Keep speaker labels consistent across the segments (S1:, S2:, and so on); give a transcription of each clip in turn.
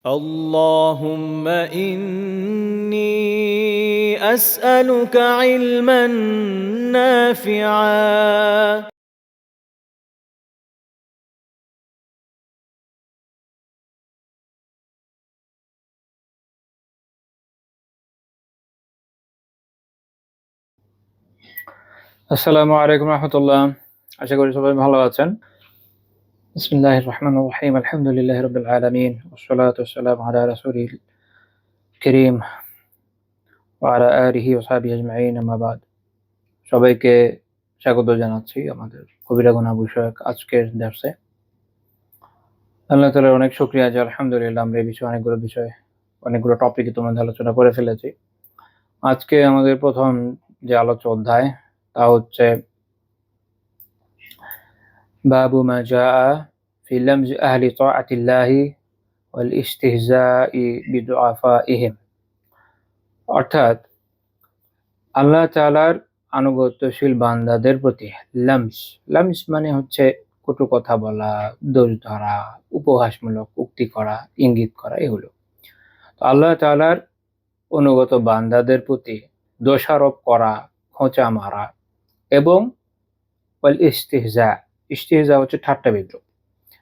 S1: اللهم إني أسألك علما نافعا
S2: আসসালামু আলাইকুম রহমতুল্লাহ। আশা করি সবাই ভালো আছেন। বিসমিল্লাহির রহমানির রহিম। আলহামদুলিল্লাহি রাব্বিল আলামিন ওয়াসসালাতু ওয়াসসালামু আলা রাসূলিল কারীম ওয়া আলা আলিহি ওয়া সাহবিহি আজমাইন, আম্মা বাদ। সবাইকে স্বাগত জানাচ্ছি আমাদের কবিরা গুনাহ বিষয়ক আজকের দর্সে। আল্লাহ তাআলার অনেক শুকরিয়া যে আলহামদুলিল্লাহ আমরা এই বিষয়ে অনেকগুলো টপিক ইতিমধ্যে আলোচনা করে ফেলেছি। আজকে আমাদের প্রথম যে আলোচ্য অধ্যায় তা হচ্ছে বাবু মা জাআ ফি লামজি আহলি তাআতিল্লাহি ওয়াল ইস্তিহজাই বিদুআফাইহিম, অর্থাৎ আল্লাহ তাআলার আনুগত্যশীল বান্দাদের প্রতি লামস মানে হচ্ছে কটু কথা বলা, দোষ ধরা, উপহাসমূলক উক্তি করা, ইঙ্গিত করা, এগুলো। তো আল্লাহ তাআলার অনুগত বান্দাদের প্রতি দোষারোপ করা, খোঁচা মারা এবং ওয়াল ইস্তিহজা হচ্ছে ঠাট্টা বিদ্রুপ,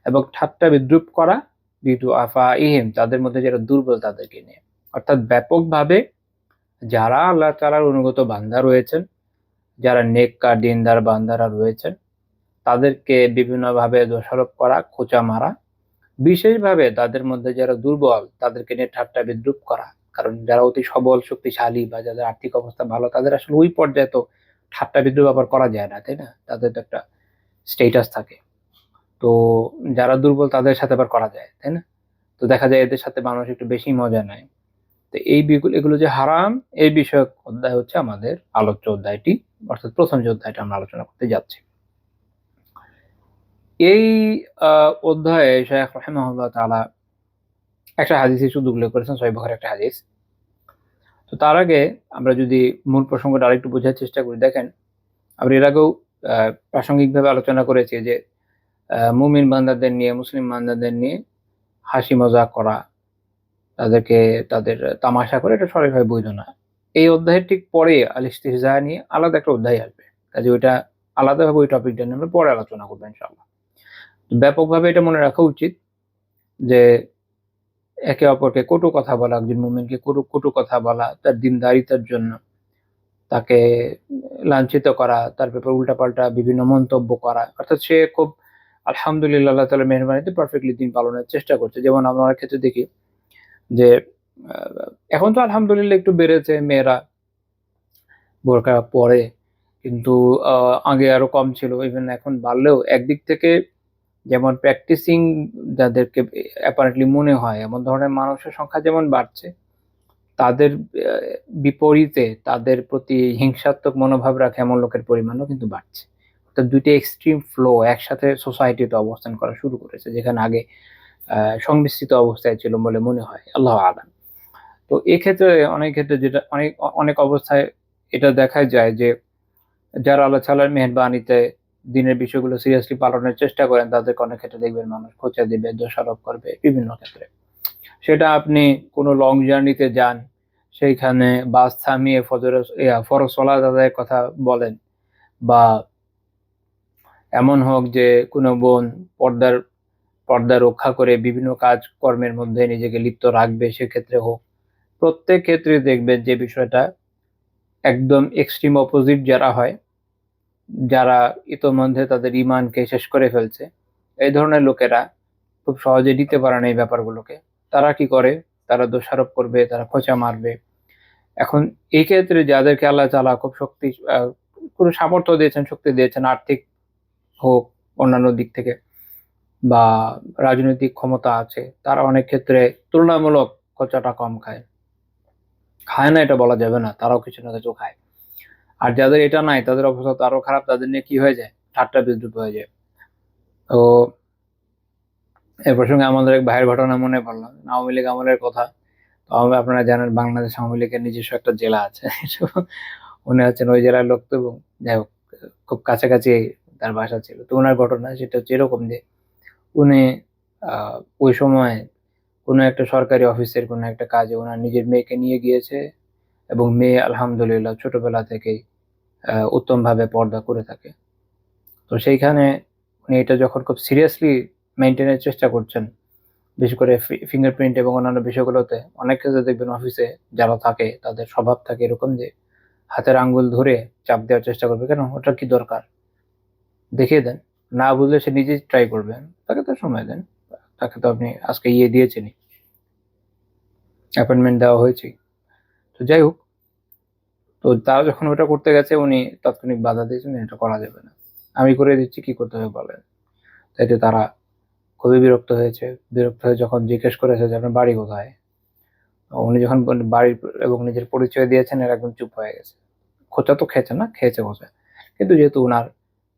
S2: এবং ঠাট্টা বিদ্রুপ করা বিদুআফাইহিম তাদের মধ্যে যারা দুর্বল তাদেরকে নিয়ে। অর্থাৎ ব্যাপকভাবে যারা আল্লাহ তাআলার অনুগত বান্দা রয়েছেন, যারা নেককার দিনদার বান্দারা রয়েছেন, তাদেরকে বিভিন্নভাবে দোষারোপ করা, খোঁচা মারা, বিশেষভাবে তাদের মধ্যে যারা দুর্বল তাদেরকে নিয়ে ঠাট্টা বিদ্রুপ করা। কারণ যারা অতি সবল শক্তিশালী বা যাদের আর্থিক অবস্থা ভালো, তাদের আসলে ওই পর্যায়ে তো ঠাট্টা বিদ্রুপ আবার করা যায় না, তাই না? তাদের তো একটা স্ট্যাটাস থাকে। তো যারা দুর্বল তাদের সাথে আবার করা যায়, তাই না? তো দেখা যায় এদের সাথে মানুষ একটু বেশি মজা নেয়। তো এগুলো যে হারাম, এই বিষয়ক অধ্যায় হচ্ছে আমাদের আলোচ্য অধ্যায়টি, অর্থাৎ প্রথম যে অধ্যায়টা আমরা আলোচনা করতে যাচ্ছি। এই অধ্যায়ে শায়খ রাহিমাহুল্লাহ তাআলা একটা হাদিস শুধু উল্লেখ করেছেন, সহিহ বুখারীর একটা হাদিস। তো তার আগে আমরা যদি মূল প্রসঙ্গটা আরেকটু বোঝার চেষ্টা করি, দেখেন আমরা এর আগেও প্রাসঙ্গিকভাবে আলোচনা করেছি যে মুমিন বান্দাদের নিয়ে, মুসলিম বান্দাদের নিয়ে হাসি মজাক করা, তাদেরকে তাদের তামাশা করে, এটা সরাসরি বৈধ না। এই অধ্যায়ের ঠিক পরে আল ইস্তিহজা নিয়ে আলাদা একটা অধ্যায় আসবে। কাজে ওইটা আলাদাভাবে ওই টপিকটা নিয়ে আমরা পরে আলোচনা করবো ইনশাআল্লাহ। ব্যাপকভাবে এটা মনে রাখা উচিত যে একে অপরকে কটু কথা বলা, একজন মুমিনকে কটু কথা বলা, তার দিনদারিতার জন্য তাকে লাঞ্ছিত করা, তার ব্যাপারে উল্টাপাল্টা বিভিন্ন মন্তব্য করা। অর্থাৎ সে খুব আলহামদুলিল্লাহ আল্লাহ তাআলার মেহেরবানিতে পারফেক্টলি দিন পালনের চেষ্টা করছে। যেমন আমরা অনেক ক্ষেত্রে দেখি যে এখন তো আলহামদুলিল্লাহ একটু বেড়েছে, মেয়েরা বোরকা পরে, কিন্তু আগে আরো কম ছিল। ইভেন এখন বাড়লেও একদিক থেকে যেমন প্র্যাকটিসিং যাদেরকে অ্যাপারেন্টলি মনে হয় এমন ধরনের মানুষের সংখ্যা যেমন বাড়ছে, তাদের বিপরীতে তাদের প্রতি হিংসাত্মক মনোভাব রাখে এমন লোকের পরিমাণও কিন্তু বাড়ছে। অর্থাৎ ২ টা এক্সট্রিম ফ্লো একসাথে সোসাইটিতে অবস্থান করা শুরু করেছে, যেখানে আগে সংমিশ্রিত অবস্থায় ছিল বলে মনে হয়। আল্লাহু আ'লাম। তো এক্ষেত্রে অনেক ক্ষেত্রে যেটা অনেক অবস্থায় এটা দেখা যায় যে যারা আল্লাহ তাআলার মেহেরবানিতে দিনের বিষয়গুলো সিরিয়াসলি পালনের চেষ্টা করেন, তাদেরকে অনেক ক্ষেত্রে দেখবেন মানুষ খোঁচা দিবে, দোষারোপ করবে বিভিন্ন ক্ষেত্রে। সেটা আপনি কোনো লং জার্নিতে যান, সেইখানে বাস থামিয়ে ফরজ সালাত আদায়ের কথা বলেন, বা এমন হোক যে কোনো বোন পর্দার পর্দা রক্ষা করে বিভিন্ন কাজকর্মের মধ্যে নিজেকে লিপ্ত রাখবে, সেক্ষেত্রে হোক। প্রত্যেক ক্ষেত্রে দেখবেন যে বিষয়টা একদম এক্সট্রিম অপোজিট যারা হয়, যারা ইতোমধ্যে তাদের ঈমানকে শেষ করে ফেলছে, এই ধরনের লোকেরা খুব সহজে নিতে পারে না এই ব্যাপারগুলোকে। তারা কি করে? তারা দোষারোপ করবে, তারা খোঁচা মারবে। এখন এই ক্ষেত্রে যাদেরকে আল্লাহ তাআলা খুব কোনো সামর্থ্য দিয়েছেন, শক্তি দিয়েছেন, আর্থিক হোক, অন্যান্য দিক থেকে, বা রাজনৈতিক ক্ষমতা আছে, তারা অনেক ক্ষেত্রে তুলনামূলক খরচাটা কম খায়। খায় না এটা বলা যাবে না, তারাও কিছু না কিছু খায়। আর যাদের এটা নাই তাদের অবস্থা তো আরো খারাপ, তাদের নিয়ে কি হয়ে যায়? ঠাট্টা বিদ্রূপ হয়ে যায়। তো এ প্রসঙ্গে আমাদের এক ভাইয়ের ঘটনা মনে পড়ল, আওয়ামী লীগ আমলের কথা। তো আপনারা জানেন বাংলাদেশ আওয়ামী লীগের নিজস্ব একটা জেলা আছে। তো উনি হচ্ছেন ওই জেলার লোক, তো এবং যাই হোক খুব কাছাকাছি তার বাসা ছিল। তো উনার ঘটনা সেটা হচ্ছে এরকম যে উনি ওই সময় কোনো একটা সরকারি অফিসের কোনো একটা কাজে ওনার নিজের মেয়েকে নিয়ে গিয়েছে, এবং মেয়ে আলহামদুলিল্লাহ ছোটবেলা থেকেই উত্তমভাবে পর্দা করে থাকে। তো সেইখানে উনি এটা যখন খুব সিরিয়াসলি মেনটেনের চেষ্টা করছেন, বিশেষ করে ফিঙ্গারপ্রিন্ট এবং অন্যান্য বিষয়গুলোতে, অনেক ক্ষেত্রে দেখবেন অফিসে যারা থাকে তাদের স্বভাব থাকে এরকম যে হাতের আঙ্গুল ধরে চাপ দেওয়ার চেষ্টা করবে, কেন, ওটার কি দরকার, দেখিয়ে দেন। না বুঝলে সে নিজেই ট্রাই করবে, তাকে তো সময় দেন, তাকে তো আপনি আজকে দিয়েছেনই, অ্যাপয়েন্টমেন্ট দেওয়া হয়েছে। তো যাই হোক, তো তারা যখন ওটা করতে গেছে উনি তাৎক্ষণিক বাধা দিয়েছেন, এটা করা যাবে না, আমি করে দিচ্ছি, কি করতে হবে বলেন। তাইতে তারা খুবই বিরক্ত হয়েছে। বিরক্ত হয়ে যখন জিজ্ঞেস করেছে যে আপনার বাড়ি কোথায়, উনি যখন বাড়ি এবং নিজের পরিচয় দিয়েছেন, এর একদম চুপ হয়ে গেছে। খোঁচা তো খেয়েছে না, খেয়েছে খোঁচা, কিন্তু যেহেতু ওনার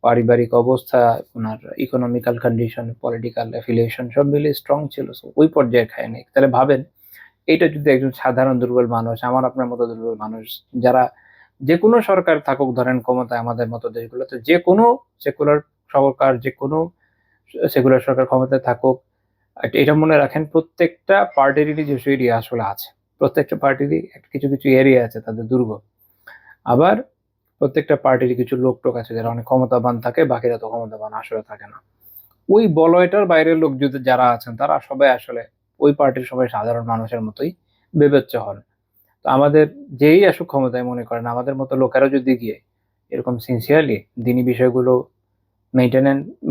S2: পারিবারিক অবস্থা, ওনার ইকোনমিক্যাল কন্ডিশন, পলিটিক্যাল অ্যাফিলিয়েশন সব মিলিয়ে স্ট্রং ছিল, ওই পর্যায়ে খায়নি। তাহলে ভাবেন, এটা যদি একজন সাধারণ দুর্বল মানুষ, আমার আপনার মতো দুর্বল মানুষ, যারা যে কোনো সরকার থাকুক ধরেন ক্ষমতায়, আমাদের মতো দেশগুলোতে যে কোনো সেকুলার সরকার, যে কোনো সেকুলার সরকার ক্ষমতায় থাকুক, এটা মনে রাখেন প্রত্যেকটা পার্টিরই নিজস্ব এরিয়া আসলে আছে। প্রত্যেকটা পার্টিরই কিছু কিছু এরিয়া আছে তাদের দুর্গ। আবার প্রত্যেকটা পার্টিরই কিছু লোকটোক আছে যারা অনেক ক্ষমতাবান থাকে, বাকিরা তো ক্ষমতাবান আসলে থাকে না। ওই বলয়টার বাইরের লোক যদি যারা আছেন, তারা সবাই আসলে ওই পার্টির সবাই সাধারণ মানুষের মতোই বিবেচ্য হন। তো আমাদের যেই আসুক ক্ষমতায়, মনে করেন আমাদের মতো লোকেরা যদি গিয়ে এরকম সিনসিয়ারলি দিনী বিষয়গুলো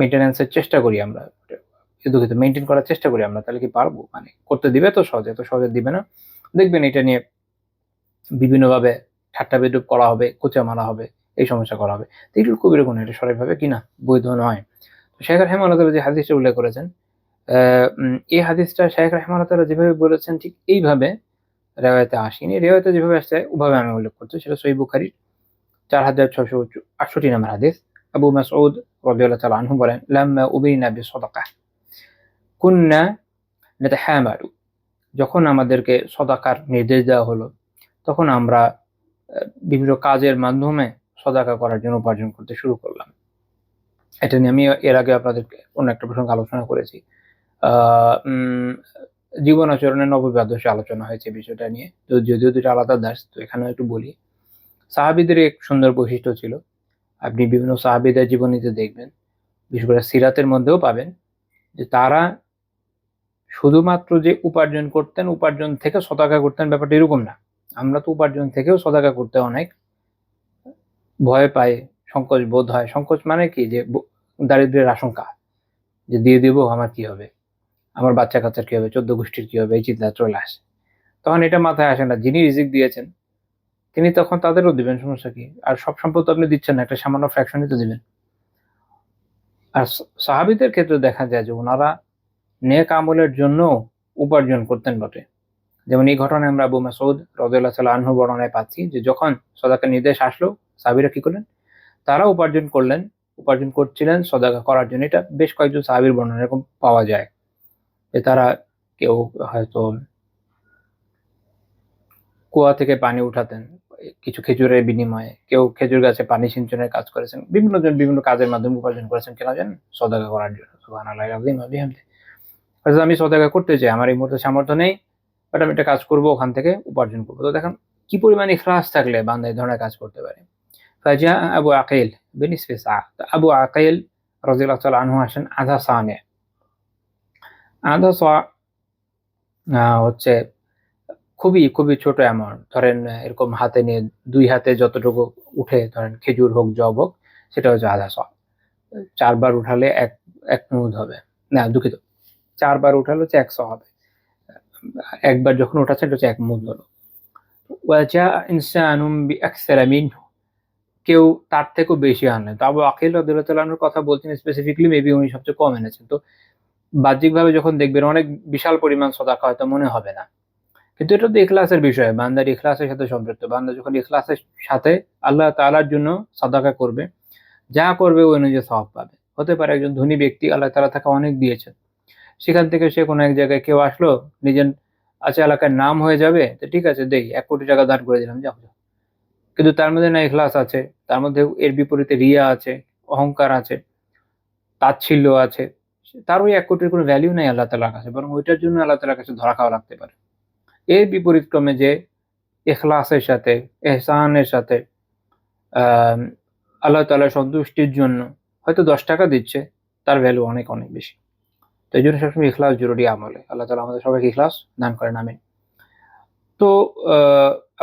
S2: মেনটেন্যান্সের চেষ্টা করি আমরা, দুঃখিত, মেনটেন করার চেষ্টা করি আমরা, তাহলে কি পারবো? মানে করতে দিবে তো সহজে? এত সহজে দিবে না। দেখবেন এটা নিয়ে বিভিন্নভাবে ঠাট্টা বিদ্রূপ করা হবে, খোঁচা মারা হবে, এই সমস্যা করা হবে। তো এগুলো কবিরা গুনাহ, এটা সরাসরিভাবে কিনা বৈধ নয়। শেখ রাহিমাহুল্লাহ তাআলা যে হাদিসটা উল্লেখ করেছেন, এই হাদিসটা শেখ রাহিমাহুল্লাহ তাআলা যেভাবে বলেছেন ঠিক এইভাবে রেওয়ায়েতে আসেনি। রেওয়ায়েতে যেভাবে আসছে ওভাবে আমি উল্লেখ করছি। সেটা সহিহ বুখারীর 4668 নম্বর হাদিস। আবু মাসউদ রাদিয়াল্লাহু তাআলা আনহু বলেন, লাম্মা উবিনা বিসাদাকাহ কুন্না নাতাহামালু, যখন আমাদেরকে সদাকার নির্দেশ দেওয়া হলো, তখন আমরা বিভিন্ন কাজের মাধ্যমে সদাকা করার জন্য উপার্জন করতে শুরু করলাম। এটা নিয়ে আমি এর আগে আপনাদেরকে অন্য একটা প্রসঙ্গে আলোচনা করেছি। জীবন আচরণের নববী আদর্শে আলোচনা হয়েছে বিষয়টা নিয়ে। তো যদিও দুটো আলাদা দাস, তো এখানেও একটু বলি। সাহাবীদের এক সুন্দর বৈশিষ্ট্য ছিল। আপনি বিভিন্ন সাহাবীদের জীবনীতে দেখবেন, বিশেষ করে সিরাতের মধ্যেও পাবেন, যে তারা শুধুমাত্র যে উপার্জন করতেন, উপার্জন থেকে সদাকা করতেন, ব্যাপারটা এরকম না। আমরা তো উপার্জন থেকেও সদাকা করতে অনেক ভয় পাই, সংকোচ বোধ হয়। সংকোচ মানে কি, যে দারিদ্র্যের আশঙ্কা, যে দিয়ে দিব আমার কি হবে, আমার বাচ্চা-কাচ্চার কি হবে, 14 গোষ্ঠীর কি হবে, এই চিন্তা চলে আসে। তখন এটা মাথায় আসে না, যিনি রিজিক দিয়েছেন তিনি তখন তাদেরও দিবেন, সমস্যা কি? আর সব সম্পদ তো আপনি দিচ্ছেন না, একটা সামান্য ফ্র্যাকশনই তো দিবেন। আর সাহাবীদের ক্ষেত্রে দেখা যায় যে উনারা নেক আমলের জন্য উপার্জন করতেন বটে। যেমন এই ঘটনায় আমরা আবু মাসউদ রাদিয়াল্লাহু তাআলা আনহু বর্ণনায় পাচ্ছি যে যখন সদাকার নির্দেশ আসলো, সাহাবীরা কি করলেন? তারা উপার্জন করছিলেন সদাকা করার জন্য। এটা বেশ কয়েকজন সাহাবীর বর্ণনা এরকম পাওয়া যায়। যে তারা কেউ হয়তো কুয়া থেকে পানি উঠাতেন কিছু খেজুরের বিনিময়ে, কেউ খেজুর গাছে পানি সিঞ্চনের কাজ করেছেন। বিভিন্ন জন বিভিন্ন কাজের মাধ্যমে উপার্জন করেছেন কেন জানেন? সদাকা করার জন্য। সুবহানাল্লাহিল আযীম ওয়া বিহামদিহি। অর্থাৎ আমি সদাকা করতে চাই, আমার এই মুহূর্তে সামর্থ্য নেই, বাট আমি একটা কাজ করব, ওখান থেকে উপার্জন করব। তো দেখেন কি পরিমাণ ইখলাস থাকলে বান্দা এই ধরনের কাজ করতে পারে। ফাজা আবু আকিল বিনিসফি সা। আবু আকিল রাদিয়াল্লাহু তাআলা আনহু আসেন আধা সা নিয়ে। আধা সা হচ্ছে খুবই, খুবই ছোট অ্যামাউন্ট। ধরেন এরকম হাতে নিয়ে ২ হাতে যতটুকু উঠে, ধরেন খেজুর হোক, যব হোক, সেটা হচ্ছে আধা স। ৪ বার উঠালে ১ মুদ হবে। না দুঃখিত, ৪ বার উঠালে হচ্ছে ১ স হবে। একবার যখন উঠাচ্ছেন এটা হচ্ছে ১ মুদ হলো। ওয়াজা ইনসানুম বিআকসারা মিনহু, কেউ তার থেকেও বেশি আনলেন। তো আবু আকিল রাদিয়াল্লাহু তাআলা আনহুর কথা বলছেন স্পেসিফিকলি, মেবি উনি সবচেয়ে কম এনেছেন। তো বাহ্যিকভাবে যখন দেখবেন অনেক বিশাল পরিমাণ সদাকা হয়তো মনে হবে না। কিন্তু এটা তো ইখলাসের বিষয়। বান্দার ইখলাসের সাথে সম্পৃক্ত। বান্দা যখন ইখলাসের সাথে আল্লাহ তাআলার জন্য সাদাকা করবে, যা করবে ওই অনুযায়ী সওয়াব পাবে। হতে পারে একজন ধনী ব্যক্তি, আল্লাহ তাআলা তাকে অনেক দিয়েছেন। সেখান থেকে সে কোনো এক জায়গায় কেউ আসলো, নিজের এলাকার নাম হয়ে যাবে, তো ঠিক আছে দেই, ৳১ কোটি দান করে দিলাম, যাও। কিন্তু তার মধ্যে না ইখলাস আছে, তার মধ্যে এর বিপরীতে রিয়া আছে, অহংকার আছে, তাচ্ছিল্য আছে। তার ওই 1 কোটির কোনো ভ্যালু নাই আল্লাহ তাআলার কাছে, বরং ওইটার জন্য আল্লাহ তাআলার কাছে ধরা খাওয়া লাগতে পারে। এর বিপরীত ক্রমে যে ইখলাসের সাথে, ইহসানের সাথে আম আল্লাহ তাআলার সন্তুষ্টির জন্য হয়তো ৳10 দিচ্ছে, তার ভ্যালু অনেক, অনেক বেশি। তো এইজন্য সবসময় ইখলাস জরুরি আমলে। আল্লাহ তাআলা আমাদের সবাইকে ইখলাস দান করেন, আমিন। তো আ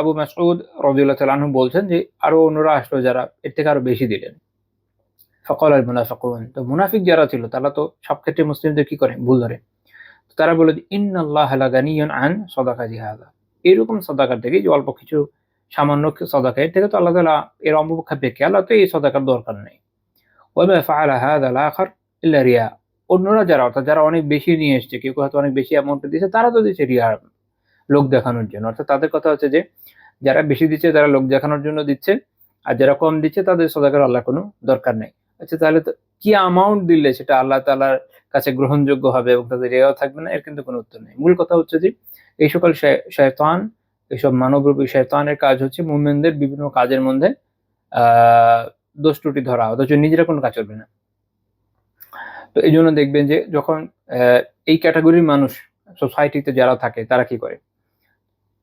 S2: আবু মাসউদ রাদিয়াল্লাহু তাআলা আনহু বলছেন যে আরো অন্যরা আসলো যারা এর থেকে আরো বেশি দিলেন। ফাকাল আল মুনাফিকুন, তো মুনাফিক যারা ছিল তারা তো সব ক্ষেত্রে মুসলিমদের কি করে? ভুল ধরে। তারা বলে যে ইন্নাল্লাহা লাগানিয়্যুন আন সাদাকাতি হাযা। এরকম সাদাকা থেকে যে অল্প কিছু সামান্য সাদাকা এর থেকে তো আল্লাহ তাআলা এর অপেক্ষা আল্লাহ তো এই সাদাকার দরকার নেই। ওয়া মা ফাআলা হাযা আল আখার ইল্লা রিয়া। অন্যরা যারা অর্থাৎ যারা অনেক বেশি নিয়ে এসছে, কেউ হয়তো অনেক বেশি অ্যামাউন্ট দিয়েছে, তারা তো দিয়েছে রিয়া, লোক দেখানোর জন্য। অর্থাৎ তাদের কথা হচ্ছে যে যারা বেশি দিচ্ছে তারা লোক দেখানোর জন্য দিচ্ছে, আর যারা কম দিচ্ছে তাদের সাদাকার আল্লাহর কোনো দরকার নেই। আচ্ছা, তাহলে তো কি অ্যামাউন্ট দিলে সেটা আল্লাহ তাআলার কাছে গ্রহণযোগ্য হবে এবং তাদের রিয়াও থাকবে না, এর কিন্তু কোনো উত্তর নেই। মূল কথা হচ্ছে যে এই সকল শয়তান, এইসব মানবরূপী শয়তানের কাজ হচ্ছে মুমিনদের বিভিন্ন কাজের মধ্যে আ দোষ ত্রুটি ধরা, অথচ নিজেরা কোনো কাজ করবে না। তো এইজন্য দেখবেন যে যখন এই ক্যাটেগরির মানুষ সোসাইটিতে যারা থাকে তারা কি করে?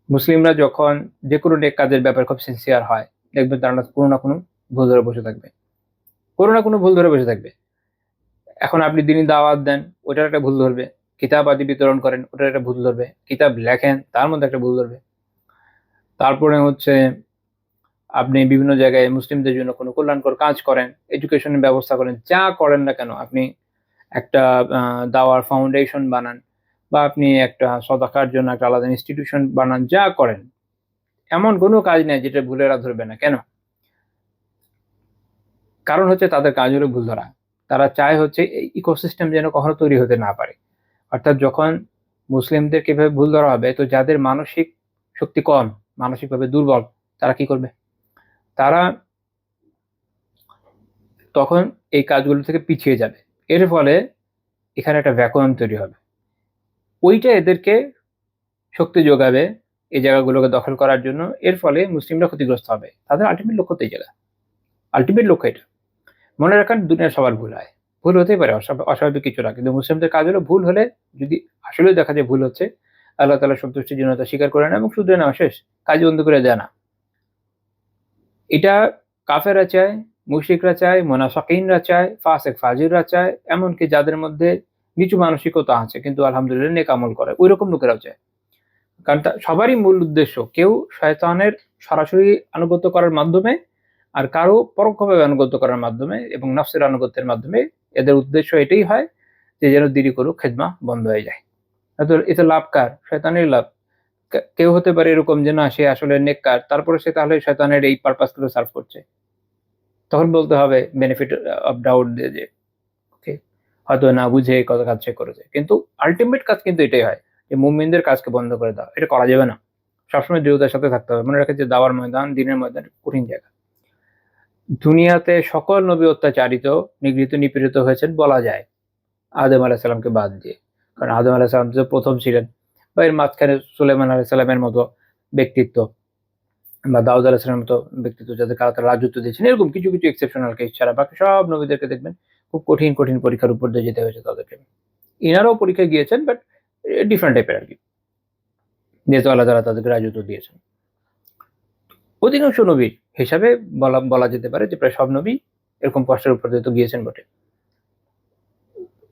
S2: মুসলিমরা যখন যেকোনো নেক কাজের ব্যাপারে খুব সিনসিয়ার হয়, দেখবেন তারা কোনো না কোনো ভুল ধরে বসে থাকবে। কোনো না কোনো ভুল ধরে বসে থাকবে। এখন আপনি দিনী দাওয়াত দেন, ওটার একটা ভুল ধরবে। কিতাব আদি বিতরণ করেন, ওটার একটা ভুল ধরবে। কিতাব লেখেন, তার মধ্যে একটা ভুল ধরবে। তারপরে হচ্ছে আপনি বিভিন্ন জায়গায় মুসলিমদের জন্য কোনো কল্যাণকর কাজ করেন, এডুকেশনের ব্যবস্থা করেন, যা করেন না কেন, আপনি একটা দাওয়ার ফাউন্ডেশন বানান বা আপনি একটা সদাকার জন্য একটা আলাদা ইনস্টিটিউশন বানান, যা করেন, এমন কোনো কাজ নেই যেটা ভুলেরা ধরবে না। কেন? কারণ হচ্ছে তাদের কাজ হলো ভুল ধরা। তারা চায় হচ্ছে এই ইকোসিস্টেম যেন কখনো তৈরি হতে না পারে। অর্থাৎ যখন মুসলিমদেরকে এভাবে ভুল ধরা হবে, তো যাদের মানসিক শক্তি কম, মানসিকভাবে দুর্বল, তারা কি করবে? তারা তখন এই কাজগুলো থেকে পিছিয়ে যাবে। এর ফলে এখানে একটা ভ্যাকুয়াম তৈরি হবে। ওইটা এদেরকে শক্তি যোগাবে এই জায়গাগুলোকে দখল করার জন্য। এর ফলে মুসলিমরা ক্ষতিগ্রস্ত হবে। তাদের আল্টিমেট লক্ষ্য তো এই জায়গা। আল্টিমেট লক্ষ্য এটা। মনে রাখেন দুনিয়ার সবার ভুল হয়। ভুল হতেই পারে, অস্বাভাবিক কিছু না। কিন্তু মুসলিমদের কাজ হলো ভুল হলে যদি আসলেও দেখা যায় ভুল হচ্ছে, আল্লাহ তাআলার সন্তুষ্টির জন্য তা স্বীকার করে নেয় এবং শুধরে নেওয়া, শেষ। কাজ বন্ধ করে দেয় না। এটা কাফেররা চায়, মুশরিকরা চায়, মুনাফিকিনরা চায়, ফাসিক ফাজিররা চায়, এমনকি যাদের মধ্যে নিচু মানসিকতা আছে কিন্তু আলহামদুলিল্লাহ নেক আমল করে, ঐরকম লোকেরাও চায়। কারণ সবারই মূল উদ্দেশ্য কেউ শয়তানের সরাসরি আনুগত্য করার মাধ্যমে আর কারো পরোক্ষভাবে আনুগত্য করার মাধ্যমে এবং নফসের আনুগত্যের মাধ্যমে এদের উদ্দেশ্য এটাই হয় যে যেন দেরি করুক, খেদমা বন্ধ হয়ে যায়। এতে লাভ কার? শয়তানের লাভ। কেউ হতে পারে এরকম যে না, সে আসলে নেককার, তারপরে সে তাহলে শয়তানের এই পারপাস গুলো সার্ভ করছে। তখন বলতে হবে বেনিফিট অফ ডাউট দিয়ে যে ওকে, হয়তো না বুঝে কত কাজ সে করেছে, কিন্তু আলটিমেট কাজ কিন্তু এটাই হয় যে মুমিনদের কাজকে বন্ধ করে দেওয়া। এটা করা যাবে না। সবসময় দৃঢ়তার সাথে থাকতে হবে। মনে রাখে যে দাওয়ার ময়দান, দিনের ময়দান কঠিন জায়গা। দুনিয়াতে সকল নবী অত্যাচারিত, নিগৃহীত, নিপীড়িত হয়েছেন বলা যায় আদম আলাইহিস সালামকে বাদ দিয়ে। কারণ আদম আলাইহিস সালাম তো প্রথম ছিলেন, বা এর মাঝখানে সুলাইমান আলাইহিস সালামের মতো ব্যক্তিত্ব বা দাউদ আলাইহিস সালামের মতো ব্যক্তিত্ব যাদেরকে আল্লাহ তাআলা রাজত্ব দিয়েছেন, এরকম কিছু কিছু এক্সেপশনাল কেস ছাড়া বাকি সব নবীদেরকে দেখবেন খুব কঠিন কঠিন পরীক্ষার উপর দিয়ে যেতে হয়েছে তাদেরকে। ইনারাও পরীক্ষায় গিয়েছেন, বাট ডিফারেন্ট টাইপের আরকি। যেহেতু আল্লাহ তাআলা তাদেরকে রাজত্ব দিয়েছেন। অধিকাংশ নবীর হিসাবে বলা যেতে পারে যে প্রায় সব নবী এরকম কষ্টের উপর দিয়ে তো গিয়েছেন বটে।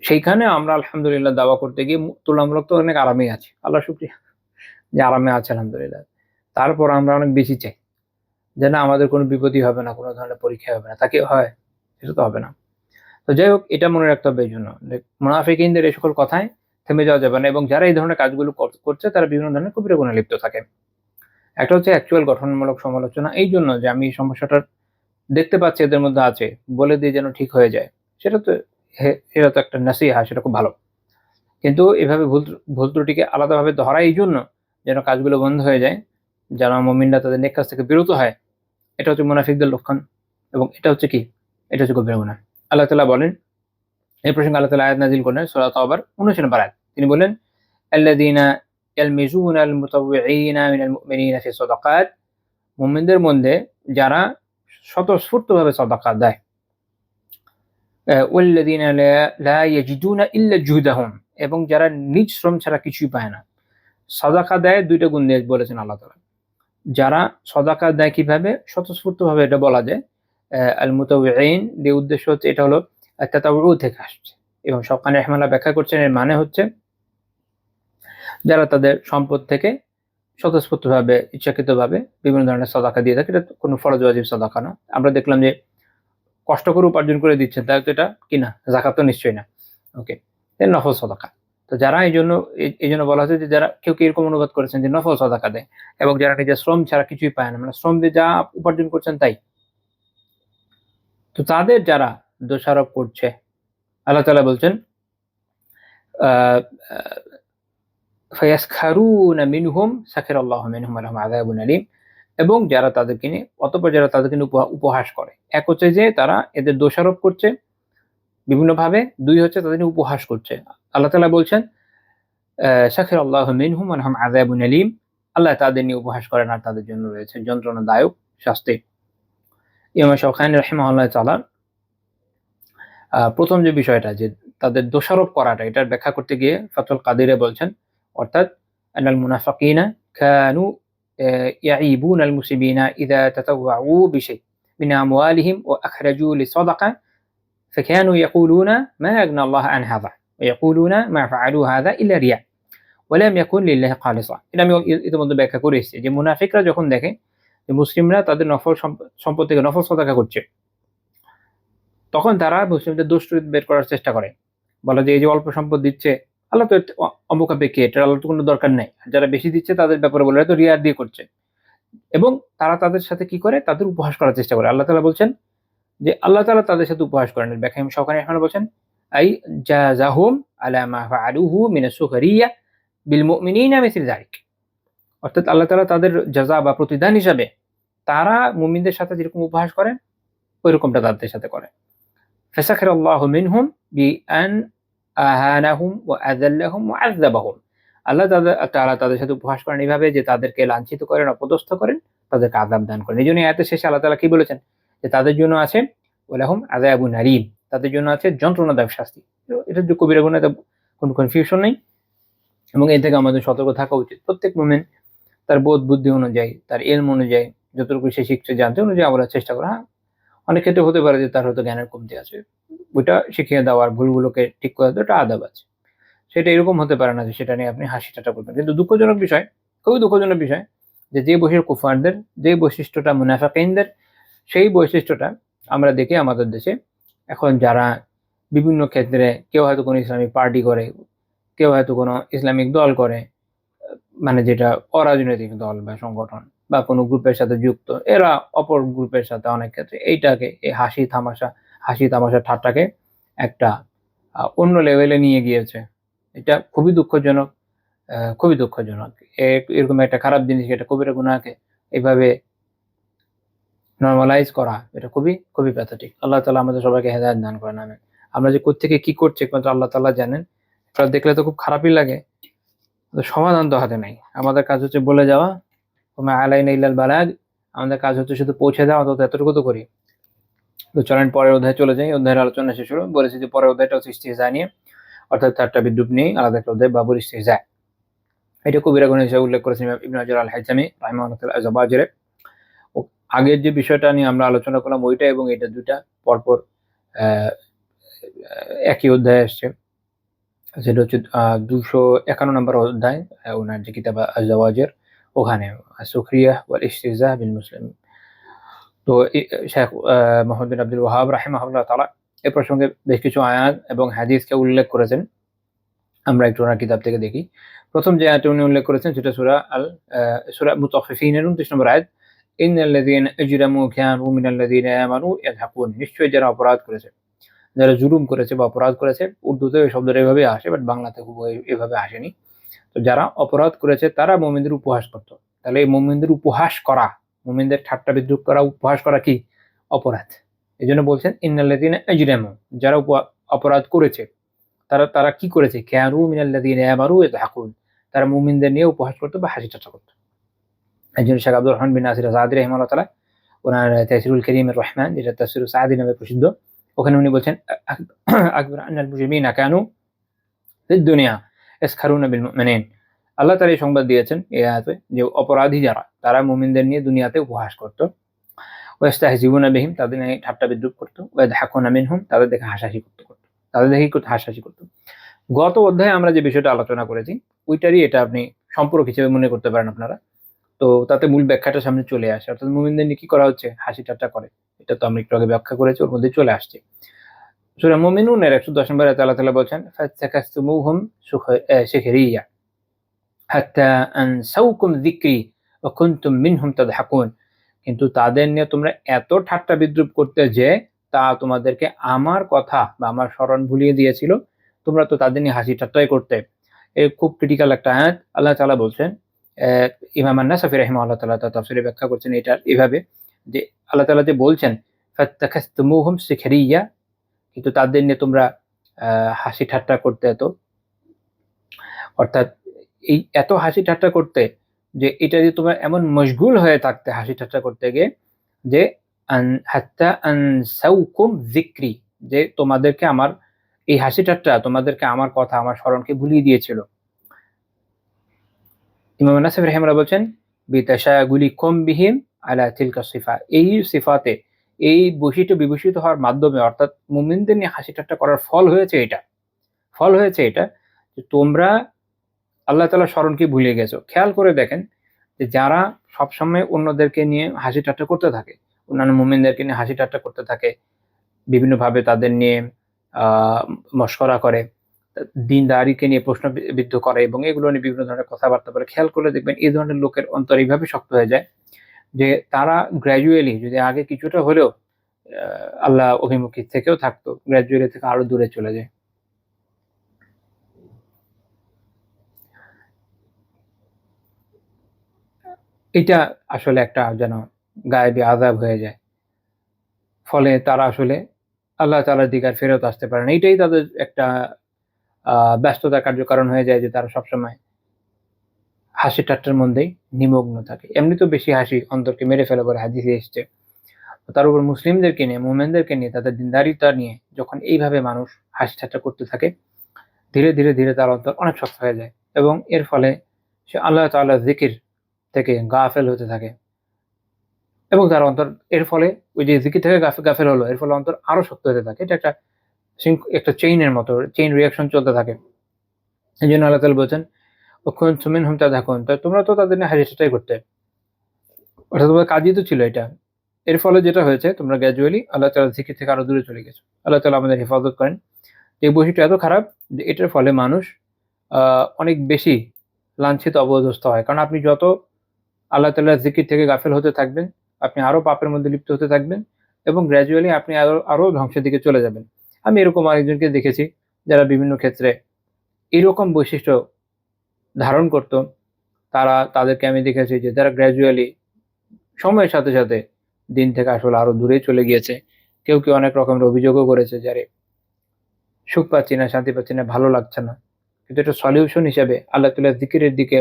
S2: সেইখানে আমরা আলহামদুলিল্লাহ দাওয়া করতে গিয়ে তুলনামূলক তো অনেক আরামেই আছি। আল্লাহর শুকরিয়া যে আরামে আছে আলহামদুলিল্লাহ। তারপর আমরা অনেক বেশি চাই যে না, আমাদের কোনো বিপদই হবে না, কোনো ধরনের পরীক্ষা হবে না। তা কি হয়? সেটা তো হবে না। তো যাই হোক, এটা মনে রাখতে হবে এইজন্য যে মুনাফিকিনদের এই সকল কথায় থেমে যাওয়া যাবে না, এবং যারা এই ধরনের কাজগুলো করছে তারা বিভিন্ন ধরনের কবিরা গুনাহে লিপ্ত থাকে। একটা হচ্ছে অ্যাকচুয়াল গঠনমূলক সমালোচনা, এইজন্য যে আমি এই সমস্যাটা দেখতে পাচ্ছি এদের মধ্যে আছে, বলে দিয়ে যেন ঠিক হয়ে যায়। সেটা তো এটা তো একটা নাসিহা, সেটা খুব ভালো। কিন্তু এভাবে ভুল ত্রুটিকে আলাদাভাবে ধরা এইজন্য যেন কাজগুলো বন্ধ হয়ে যায়, যেন মুমিনরা তাদের নেক কাজ থেকে বিরত হয়। এটা হচ্ছে মুনাফিকদের লক্ষণ, এবং এটা হচ্ছে কি? এটা হচ্ছে কবিরা গুনাহ। আল্লাহ তাআলা বলেন, এই প্রসঙ্গে আল্লাহ তাআলা আয়াত নাযিল করলেন সূরা তাওবার 19 নম্বর আয়াত। তিনি বলেন, আল্লাযীনা ইয়ালমিজুনা আল মুতাওয়িঈনা মিনাল মুমিনিনা ফি সাদাকাত, মুমিনদের মধ্যে যারা স্বতঃস্ফূর্তভাবে সাদাকা দেয়। ওয়াল্লাযীনা লা ইয়াজিদুনা ইল্লা জুহদাহুম, এবং যারা নিজ শ্রম ছাড়া কিছুই পায় না। সাদাকা দেয়, দুইটা গুণ দিয়ে বলেছেন আল্লাহ তাআলা। যারা সদাকা দেয় কিভাবে? স্বতঃস্ফূর্তভাবে, এটা বলা যায় আল মুতাওয়িঈন, যে উদ্দেশ্য হচ্ছে এটা হলো তাতাউউ থেকে আসছে, এবং শওকানী রাহিমাহুল্লাহ ব্যাখ্যা করছেন এর মানে হচ্ছে যারা তাদের সম্পদ থেকে স্বতঃস্ফূর্তভাবে, ইচ্ছাকৃতভাবে বিভিন্ন ধরনের সদাকা দিয়ে থাকে। এটা কোনো ফরজ ওয়াজিব সদাকা না। আমরা দেখলাম যে কষ্ট করে উপার্জন করে দিচ্ছেন, তাহলে তো এটা কি না? যাকাত তো নিশ্চয়ই না। ওকে, নফল সদাকা। তো যারা এইজন্য বলা হয়েছে যে যারা কেউ এরকম অনুবাদ করেছেন যে নফল সদাকা দেয়, এবং যারা নিজের শ্রম ছাড়া কিছুই পায় না, মানে শ্রম দিয়ে যা উপার্জন করছেন তাই। তো তাদের যারা দোষারোপ করছে, আল্লাহ তাআলা বলছেন ফায়াসখারুনা মিনহুম সাখিরাল্লাহু মিনহুম ওয়া লাহুম আযাবুন আলীম, এবং যারা তাদেরকে নিয়ে অতঃপর যারা তাদেরকে নিয়ে উপহাস করে। এক হচ্ছে যে তারা এদের দোষারোপ করছে বিভিন্নভাবে, দুই হচ্ছে তাদের নিয়ে উপহাস করছে। আল্লাহ তাআলা বলছেন সাখিরাল্লাহু মিনহুম ওয়া লাহুম আযাবুন আলীম, আল্লাহ তাদের নিয়ে উপহাস করেন আর তাদের জন্য রয়েছে যন্ত্রণাদায়ক শাস্তি। ইমাম শাওকানী রাহিমাহুল্লাহ তাআলা প্রথম যে বিষয়টা যে তাদের দোষারোপ করাটা, এটার ব্যাখ্যা করতে গিয়ে ফাতুল কাদিরে বলছেন, অর্থাৎ আনাল মুনাফিকিনা কানু ইয়াইবুনা আল মুসলিমিনা ইযা তাতাওয়াউ বিশাই মিন আমওয়ালিহিম ওয়া আখরাজু লিসাদাকা ফাকানু ইয়াকুলুনা মা আগনা আল্লাহ আন হাযা ওয়া ইয়াকুলুনা মা ফাআলু হাযা ইল্লা রিয়া ওয়া লাম ইয়াকুন লিল্লাহি খালিসা। এটা আমি ইতিমধ্যে ব্যাখ্যা করে এসেছি যে মুনাফিকরা যখন দেখে যে মুসলিমরা তাদের নফল সম্পদ থেকে নফল সাদাকা করছে, তখন তারা মুসলিমদের দোষ বের করার চেষ্টা করে। বলে যে এই যে অল্প সম্পদ দিচ্ছে, আল্লাহ তো অমুখাপেক্ষী, এটা আল্লাহর তো কোনো দরকার নেই। যারা বেশি দিচ্ছে তাদের ব্যাপারে বলে তো রিয়া দিয়ে করছে, এবং তারা তাদের সাথে কি করে? তাদের উপহাস করার চেষ্টা করে। আল্লাহ তাআলা বলছেন যে আল্লাহ তাআলা তাদের সাথে উপহাস করেন। ব্যাখ্যা ইমাম শাওকানী রাহিমাহুল্লাহ বলছেন আই জাযাহুম আলা মা ফাআলুহু মিন আস-সুখরিয়্যা বিল মুমিনিনা মিসল যালিক, অর্থাৎ আল্লাহ তাআলা তাদের জাযা বা প্রতিদান হিসাবে তারা মুমিনদের সাথে যেরকম উপহাস করেন ওইরকমটা তাদের সাথে করে। ফাসাখিরাল্লাহু মিনহুম বিআন আহানাহুম ওয়া আযাল্লাহুম ওয়া আযাবাহুম, আল্লাহ তাআলা তাদের সাথে উপহাস করেন এইভাবে যে তাদেরকে লাঞ্ছিত করেন, অপদস্থ করেন, তাদেরকে আযাব দান করেন। এইজন্য আয়াতের শেষে আল্লাহ তাআলা কি বলেছেন? যে তাদের জন্য আছে ওয়ালাহুম আযাবুন আলীম, তাদের জন্য আছে যন্ত্রণাদায়ক শাস্তি। এটার যে কবিরা গুনাহ, কোনো কনফিউশন নেই, এবং এ থেকে আমাদের সতর্ক থাকা উচিত। প্রত্যেক মুমিন তার বোধ বুদ্ধি অনুযায়ী, তার ইলম অনুযায়ী, যতটুকু সে শিখছে জানতে অনুযায়ী আমরা চেষ্টা করা। হ্যাঁ, অনেক ক্ষেত্রে হতে পারে যে তার হয়তো জ্ঞানের কমতি আছে, ওইটা শিখিয়ে দেওয়ার, ভুলগুলোকে ঠিক করে দেওয়া, এটা আদাব আছে। সেটা এরকম হতে পারে না যে সেটা নিয়ে আপনি হাসি ঠাট্টা করবেন। কিন্তু দুঃখজনক বিষয়, খুবই দুঃখজনক বিষয় যে বহির কুফারদের যে বৈশিষ্ট্যটা মুনাফিকিনদের, সেই বৈশিষ্ট্যটা আমরা দেখি আমাদের দেশে এখন যারা বিভিন্ন ক্ষেত্রে, কেউ হয়তো কোনো ইসলামিক পার্টি করে, কেউ হয়তো কোনো ইসলামিক দল করে, মানে যেটা অরাজনৈতিক দল বা সংগঠন বা কোনো গ্রুপের সাথে যুক্ত, এরা অপর গ্রুপের সাথে অনেক ক্ষেত্রে এইটাকে, এই হাসি তামাশা ঠাট্টাকে একটা অন্য লেভেলে নিয়ে গিয়েছে। এটা খুবই দুঃখজনক, খুবই দুঃখজনক। এরকম একটা খারাপ জিনিস, এটা কবিরা গুনাহকে এভাবে নরমালাইজ করা, এটা খুবই খুবই প্যাথেটিক। আল্লাহ তাআলা আমাদের সবাইকে হেদায়েত দান করেন, আমিন। আমরা যে কোত্থেকে কি করছি একমাত্র আল্লাহ তাআলা জানেন। এটা দেখলে তো খুব খারাপই লাগে, সমাধান তো হাতে নাই। আমাদের কাজ হচ্ছে বলে যাওয়া, ওমা আলাইনা ইল্লাল বালাগ, আমাদের কাজ হচ্ছে শুধু পৌঁছে দেওয়া, অন্তত এতটুকু তো করি। তো চলেন পরের অধ্যায়ে চলে যাই। অধ্যায়ের আলোচনা শেষ হলো। বলেছি যে পরের অধ্যায়টা হচ্ছে ইস্তিহজা নিয়ে, অর্থাৎ ঠাট্টা বিদ্রূপ নিয়ে আলাদা একটা অধ্যায়, বাবুল ইস্তিহজা। এটা কবিরা গুনাহ হিসেবে উল্লেখ করেছেন ইবনে হাজার আল হাইতামি রাহিমাহুল্লাহ তাআলা জাওয়াজিরে। আগের যে বিষয়টা নিয়ে আমরা আলোচনা করলাম ওইটা এবং এটা দুইটা পরপর একই অধ্যায়ে আসছে। সেটা হচ্ছে 251 নম্বর অধ্যায়, ওনার যে কিতাব আজ-জাওয়াজির, ওখানে সুখরিয়া ওয়াল ইস্তিহজা বিল মুসলিম। তো শেখ মুহাম্মদ বিন আব্দুল ওয়াহাব রাহিমাহুল্লাহ তাআলা এ প্রসঙ্গে বেশ কিছু আয়াত এবং হাদিসকে উল্লেখ করেছেন। আমরা একটু ওনার কিতাব থেকে দেখি। প্রথম যে আয়াতটি উনি উল্লেখ করেছেন সেটা সূরা মুতাফফিফিনের 29 নম্বর আয়াত, ইন্নাল্লাযীনা আজরামু কানু মিনাল্লাযীনা আমানু ইয়াযহাকুন, নিশ্চয়ই যারা অপরাধ করেছে, যারা জুলুম করেছে বা অপরাধ করেছে, উর্দুতে ওই শব্দটা এভাবে আসে, বাট বাংলাতে এভাবে আসেনি। তো যারা অপরাধ করেছে তারা মুমিনদের উপহাস করত। তাহলে এই মুমিনদের উপহাস করা, মুমিনদের ঠাট্টা বিদ্রূপ করা, উপহাস করা কি? অপরাধ। এজন্য বলছেন ইন্নাল্লাযীনা আজরামু, যারা অপরাধ করেছে, তারা কি করেছে? কানু মিনাল্লাযীনা আমানু ইয়াযহাকুন, তারা মুমিনদের নিয়ে উপহাস করত বা হাসি ঠাট্টা করত। একজন শেখ আব্দুর রহমান বিন নাসির সাদি রাহিমাহুল্লাহ তাআলা ওনার তাফসীরুল কারীমের রহমান, যেটা তাফসীরুস সাদি নামে প্রসিদ্ধ, ওখানে উনি বলছেন আকবর আন্নাল মুজরিমিনা কানু ফিদ দুনিয়া ইয়াসখারুনা বিল মুমিনিন। আল্লাহ তাআলা এই সংবাদ দিয়েছেন এই আয়াতে যে অপরাধী যারা তারা মুমিনদের নিয়ে দুনিয়াতে উপহাস করত, ওয়াস্তাহজিউনা বিহিম তাদের নিয়ে ঠাট্টা বিদ্রুপ করত, ওয়াদহাকুনা মিনহুম তাদের দেখে হাসাহাসি করত, তাদের দেখে হাসাহাসি করত। গত অধ্যায়ে আমরা যে বিষয়টা আলোচনা করেছি ওইটারই এটা আপনি সম্পর্ক হিসেবে মনে করতে পারেন আপনারা। তো তাতে মূল ব্যাখ্যাটা সামনে চলে আসে, অর্থাৎ মুমিনদের নিয়ে কি করা হচ্ছে, হাসি ঠাট্টা করে। এটা তো আমরা একটু আগে ব্যাখ্যা করেছি, ওর মধ্যে চলে আসছে। সূরা মুমিনুনের 110 নম্বরে আল্লাহ তাআলা বলছেন ফাতাকাসতুমুহুম শিখরিয়া হাত্তা আনসাউকুম যিকরি ওয়া কুনতুম মিনহুম তাদহাকুন। কিন্তু তাদের নিয়ে তোমরা এত ঠাট্টা বিদ্রুপ করতে যে তা তোমাদেরকে আমার কথা বা আমার স্মরণ ভুলিয়ে দিয়েছিল, তোমরা তো তাদের নিয়ে হাসি ঠাট্টাই করতে। এই খুব ক্রিটিক্যাল একটা আয়াত। আল্লাহ তাআলা বলছেন, ইমাম আন-নাসাফি রাহিমাহুল্লাহ তাআলা তার তাফসীরে ব্যাখ্যা করছেন এটা এভাবে যে আল্লাহ তাআলা যে বলছেন ফাতাকাসতুমুহুম শিখরিয়া, কিন্তু তাদের নিয়ে তোমরা হাসি ঠাট্টা করতে, এত অর্থাৎ এই এত হাসি ঠাট্টা করতে যে এটা যে তোমরা এমন মশগুল হয়ে থাকতে হাসি ঠাট্টা করতে গিয়ে যে হাত্তা আনসাউকুম যিকরি, যে তোমাদেরকে আমার এই হাসি ঠাট্টা তোমাদেরকে আমার কথা আমার স্মরণকে ভুলিয়ে দিয়েছিল। ইমাম নাসাফি রাহিমাহুল্লাহ বলছেন বিতাশাগুলিকুম বিহিম আলা তিলকা সিফা, এই সিফাতে এই বৈশিষ্ট্য বিভূষিত হওয়ার মাধ্যমে অর্থাৎ মুমিনদের নিয়ে হাসি ঠাট্টা করার ফল হয়েছে এটা যে তোমরা আল্লাহ তাআলার স্মরণকে ভুলে গেছো। খেয়াল করে দেখেন যে যারা সবসময় অন্যদেরকে নিয়ে হাসি ঠাট্টা করতে থাকে, অন্যান্য মুমিনদেরকে নিয়ে হাসি ঠাট্টা করতে থাকে, বিভিন্নভাবে তাদের নিয়ে মশকরা করে, দ্বীনদারিকে নিয়ে প্রশ্নবিদ্ধ করে এবং এগুলো নিয়ে বিভিন্ন ধরনের কথাবার্তা বলে, খেয়াল করলে দেখবেন এই ধরনের লোকের অন্তর এইভাবে শক্ত হয়ে যায় যে তারা গ্র্যাজুয়ালি যদি আগে কিছুটা হলেও আল্লাহ অভিমুখী থেকেও থাকতো, গ্র্যাজুয়ালি থেকে আরো দূরে চলে যায়। এটা আসলে একটা যেন গায়েবী আযাব হয়ে যায়, ফলে তারা আসলে আল্লাহ তাআলার দিকে আর ফেরত আসতে পারে না। এটাই তাদের একটা ব্যস্ততার কার্যকারণ হয়ে যায় যে তারা সবসময় হাসি ঠাট্টার মধ্যেই নিমগ্ন থাকে। এমনিতেও বেশি হাসি অন্তরকে মেরে ফেলে বলে হাদিসে এসছে। তার উপর মুসলিমদেরকে নিয়ে, মুমিনদেরকে নিয়ে, তাদের দিনদারিতা নিয়ে যখন এইভাবে মানুষ হাসি ঠাট্টা করতে থাকে, ধীরে ধীরে ধীরে তার অন্তর অনেক শক্ত হয়ে যায় এবং এর ফলে সে আল্লাহ তাআলার জিকির থেকে গাফেল হতে থাকে এবং তার অন্তর এর ফলে ওই যে জিকির থেকে গাফেল হলো, এর ফলে অন্তর আরো শক্ত হতে থাকে। এটা একটা চেইনের মতো, চেইন রিয়াকশন চলতে থাকে। এই জন্য আল্লাহ তাআলা বলছেন ওয়াকুনতুম মিনহুম তাদহাকুন, তোমরা তো তাদের নিয়ে হাসি ঠাট্টাই করতে, অর্থাৎ তোমাদের কাজই তো ছিল এটা। এর ফলে যেটা হয়েছে তোমরা গ্র্যাজুয়ালি আল্লাহ তাআলার জিকির থেকে আরো দূরে চলে গেছো। আল্লাহ তাআলা আমাদের হেফাজত করেন। এই বৈশিষ্ট্য এত খারাপ যে এটার ফলে মানুষ অনেক বেশি লাঞ্ছিত অবস্থা হয়। কারণ আপনি যত আল্লাহ তাআলার জিকির থেকে গাফেল হতে থাকবেন, আপনি আরো পাপের মধ্যে লিপ্ত হতে থাকবেন এবং গ্র্যাজুয়ালি আপনি আরো ধ্বংসের দিকে চলে যাবেন। আমি এরকম আরেকজনকে দেখেছি যারা বিভিন্ন ক্ষেত্রে এরকম বৈশিষ্ট্য ধারণ করত। তাদেরকে আমি দেখেছি যে যারা গ্র্যাজুয়ালি সময়ের সাথে সাথে দিন থেকে আসলে আরো দূরে চলে গিয়েছে। কেউ অনেক রকমের অভিযোগও করেছে যে আরে সুখ পাচ্ছি না, শান্তি পাচ্ছি না, ভালো লাগছে না। কিন্তু এটা সলিউশন হিসেবে আল্লাহ তাআলার জিকিরের দিকে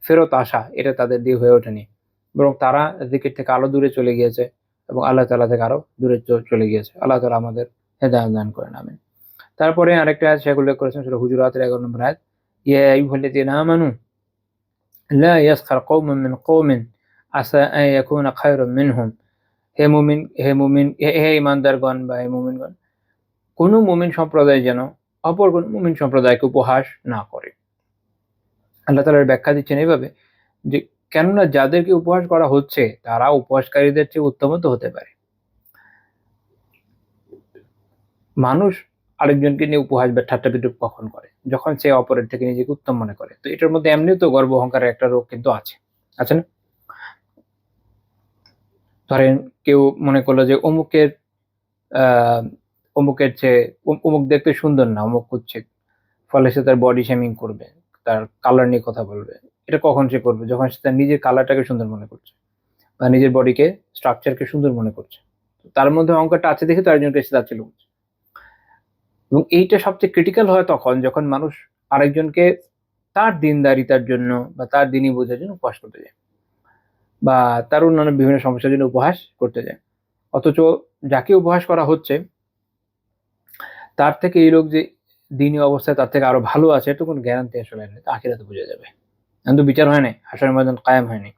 S2: ফেরত আসা এটা তাদের দিয়ে হয়ে ওঠেনি, বরং তারা জিকির থেকে আরো দূরে চলে গিয়েছে এবং আল্লাহ তাআলা থেকে আরো দূরে চলে গিয়েছে। আল্লাহ তাআলা আমাদের হেদায়েত দান করেন, আমিন। তারপরে আরেকটা আয়াত শেখ উল্লেখ করেছেন সূরা হুজুরাতের 11 নম্বর আয়াত, ইয়া আইয়ুহাল্লাযীনা আমানু লা ইয়াসখার কওমুম মিন কওমিন আসা আন ইয়াকুনা খায়রাম মিনহুম। হে ঈমানদারগণ বা হে মুমিনগণ, কোন মুমিন সম্প্রদায় যেন অপর কোন মুমিন সম্প্রদায়কে উপহাস না করে। আল্লাহ তাআলার ব্যাখ্যা দিচ্ছেন এইভাবে যে কেননা যাদেরকে উপহাস করা হচ্ছে তারা উপহাসকারীদের চেয়ে উত্তম তো হতে পারে। মানুষ আরেকজনকে নিয়ে উপহাস বা ঠাট্টা বিদ্রূপ কখন করে? যখন সে অপরের থেকে নিজেকে উত্তম মনে করে। তো এটার মধ্যে এমনিও তো গর্ব অহংকারের একটা রোগ কিন্তু আছে না? ধরেন কেউ মনে করলো যে অমুকের চেয়ে অমুক দেখতে সুন্দর না, অমুক কুৎসিত, ফলে সে তার বডি শেমিং করবে, তার কালার নিয়ে কথা বলবে। এটা কখন সে করবে? যখন সে তার নিজের কালারটাকে সুন্দর মনে করছে বা নিজের বডিকে স্ট্রাকচারকে সুন্দর মনে করছে। তার মধ্যে অহংকারটা আছে দেখে তো আরেকজনকে সে তাচ্ছিল্য করছে। এবং এইটা সবচেয়ে ক্রিটিক্যাল হয় তখন যখন মানুষ আরেকজনকে তার দিনদারিতার জন্য বা তার দিনই বোঝার জন্য উপহাস করতে যায় বা তার অন্যান্য বিভিন্ন সমস্যার জন্য উপহাস করতে যায়। অথচ যাকে উপহাস করা হচ্ছে তার থেকে এই লোক যে দিনী অবস্থায় তার থেকে আরো ভালো আছে, এটা কোনো গ্যারান্টি আসলে নেই, আখিরাতে বোঝা যাবে। কিন্তু বিচার হয় নাই, হাসরের ময়দান কায়েম হয়নি।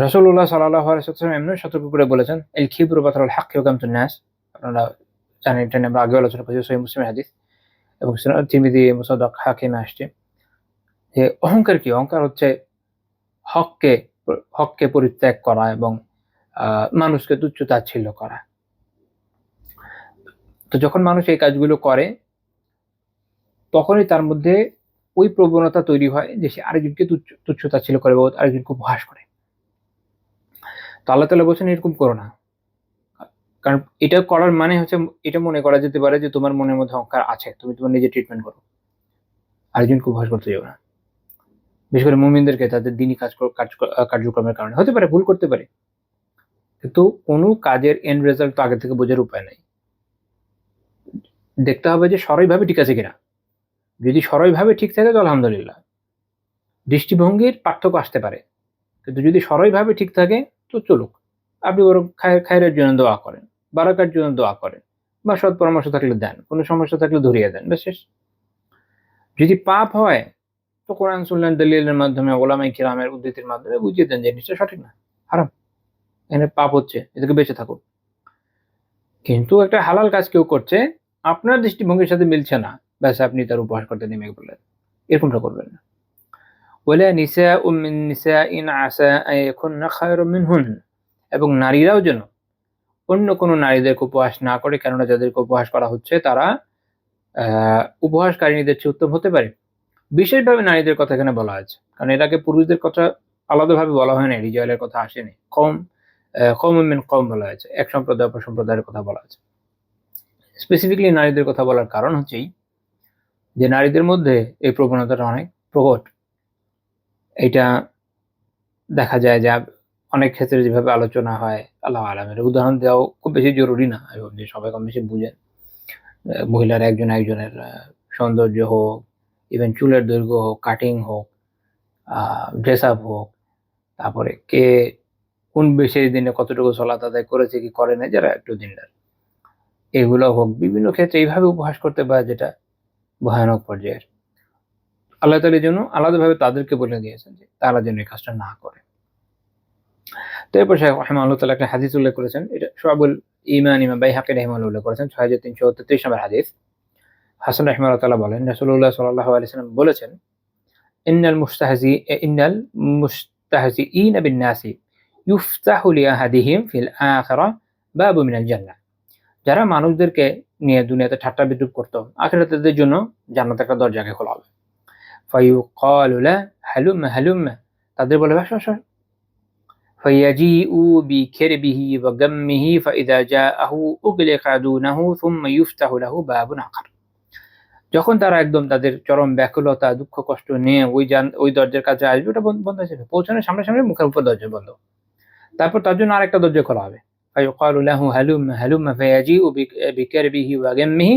S2: রাসূলুল্লাহ সাল্লাল্লাহু আলাইহি ওয়াসাল্লাম এমনি সতর্ক করে বলেছেন, "আল কিবরু বাতারুল হক ওয়া গামতুন নাস।" আপনারা জানেন, এটা নিয়ে আমরা আগে আলোচনা করেছি, সহিহ মুসলিমের হাদিস এবং সুনান তিরমিজি, মুসাদ্দাক হাকিমে আসছে যে অহংকার কি? অহংকার হচ্ছে হককে হককে পরিত্যাগ করা এবং মানুষকে তুচ্ছ-তাচ্ছিল্য করা। তো যখন মানুষ এই কাজগুলো করে, তখনই তার মধ্যে ওই প্রবণতা তৈরি হয় যে সে আরেকজনকে তুচ্ছ-তাচ্ছিল্য করে বা আরেকজনকে উপহাস করে। তো আল্লাহ তাআলা বলছেন, এরকম করো না। কারণ এটা করার মানে হচ্ছে, এটা মনে করা যেতে পারে যে তোমার মনের মধ্যে অহংকার আছে। তুমি তোমার নিজের ট্রিটমেন্ট করো। আরেকজনকে উপহাস করতে যেও না। বিশেষ করে মুমিনদেরকে তাদের দ্বীনি কার্যক্রমের কারণে। হতে পারে ভুল করতে পারে। কিন্তু কোন কাজের এন্ড রেজাল্ট তো আগে থেকে বোঝার উপায় নাই। দেখতে হবে যে সরাইভাবে ঠিক আছে কিনা। যদি সরাইভাবে ঠিক থাকে তো আলহামদুলিল্লাহ। দৃষ্টিভঙ্গির পার্থক্য আসতে পারে। কিন্তু যদি সরাইভাবে ঠিক থাকে তো চলুক। আপনি বরং খায়রের জন্য দোয়া করেন, বারাকার জন্য দোয়া করেন বা সৎ পরামর্শ থাকলে দেন, কোনো সমস্যা থাকলে ধরিয়ে দেন, ব্যাস শেষ। যদি পাপ হয় তো কোরআন সুন্নাহর দলিলের মাধ্যমে, ওলামায়ে কিরামের উদ্ধৃতির মাধ্যমে বুঝিয়ে দেন যে জিনিসটা সঠিক না, হারাম, এখানে পাপ হচ্ছে, এ থেকে বেঁচে থাকো। কিন্তু একটা হালাল কাজ কেউ করছে, আপনার দৃষ্টিভঙ্গির সাথে মিলছে না, ব্যাস আপনি তার উপহাস করতে নেমে পড়লেন, এরকমটা করবেন না। ওয়ালা নিসাউম মিন নিসাইন আসা আন ইয়াকুন্না খায়রাম মিনহুন, এবং নারীরাও যেন অন্য কোনো নারীদেরকে উপহাস না করে, কেননা যাদেরকে উপহাস করা হচ্ছে তারা উপহাসকারিনীদের চেয়ে উত্তম হতে পারে। বিশেষভাবে নারীদের কথা এখানে বলা আছে, কারণ এর আগে পুরুষদের কথা আলাদাভাবে বলা হয় নাই, রিজালের কথা আসেনি। কওমুম মিন কওম বলা হয়েছে, এক সম্প্রদায় অপর সম্প্রদায়ের কথা বলা আছে। স্পেসিফিকলি নারীদের কথা বলার কারণ হচ্ছেই যে নারীদের মধ্যে এই প্রবণতাটা অনেক প্রকট। এটা দেখা যায় যে অনেক ক্ষেত্রে যেভাবে আলোচনা হয়, আল্লাহু আ'লাম, এর উদাহরণ দেওয়াও খুব বেশি জরুরি না। আমি ভাবছি সবাই কম বেশি বুঝেন। মহিলারা একজন একজনের সৌন্দর্য হোক, ইভেন চুলের দৈর্ঘ্য হোক, কাটিং হোক, ড্রেস আপ হোক, তারপরে কে কোন বিশেষ দিনে কতটুকু সালাত আদায় করেছে কি করে নাই, যারা একটু দিনদার, এগুলো হোক, বিভিন্ন ক্ষেত্রে এইভাবে উপহাস করতে পারে যেটা ভয়ানক পর্যায়ের। আল্লাহ তাআলা এর জন্য আলাদাভাবে তাদেরকে বলে দিয়েছেন যে তারা যেন এই কাজটা না করে। তো এরপর শাইখ রাহিমাহুল্লাহ তাআলা একটা হাদিস উল্লেখ করেছেন, এটা শুআবুল ঈমান, ইমাম বাইহাকী রাহিমাহুল্লাহ উল্লেখ করেছেন, 6333 নম্বর হাদিস। হাসান রাহিমাহুল্লাহ তাআলা বলেন, রাসূলুল্লাহ সাল্লাল্লাহু আলাইহি ওয়াসাল্লাম বলেছেন, ইন্নাল মুস্তাহজিঈনা বিন নাসি ইউফতাহু লিআহাদিহিম ফিল আখিরাহ বাবু মিনাল জান্নাহ। যারা মানুষদেরকে নিয়ে দুনিয়াতে ঠাট্টা বিদ্রূপ করত, আখিরাতে তাদের জন্য জান্নাতে একটা দরজাকে খোলা হবে। ফায়ুকালু লা হালুম্মা হালুম্মা, তাদের বলা হবে আসো আসো। ফায়াজিউ বিকিরবিহি ওয়া গাম্মিহি ফাইযা জাআহু উগলিকা দুনাহু সুম্মা ইউফতাহু লাহু বাবুন আখার। যখন তারা একদম তাদের চরম ব্যাকুলতা, দুঃখ কষ্ট নিয়ে ওই দরজার কাছে আসবে, ওটা বন্ধ হয়ে যাবে। পৌঁছানোর সামনাসামনি মুখের উপর দরজা বন্ধ। তারপর তার জন্য আরেকটা দরজা খোলা হবে। ফায়ুকালু লাহু হালুম্মা হালুম্মা ফায়াজিউ বিকিরবিহি ওয়া গাম্মিহি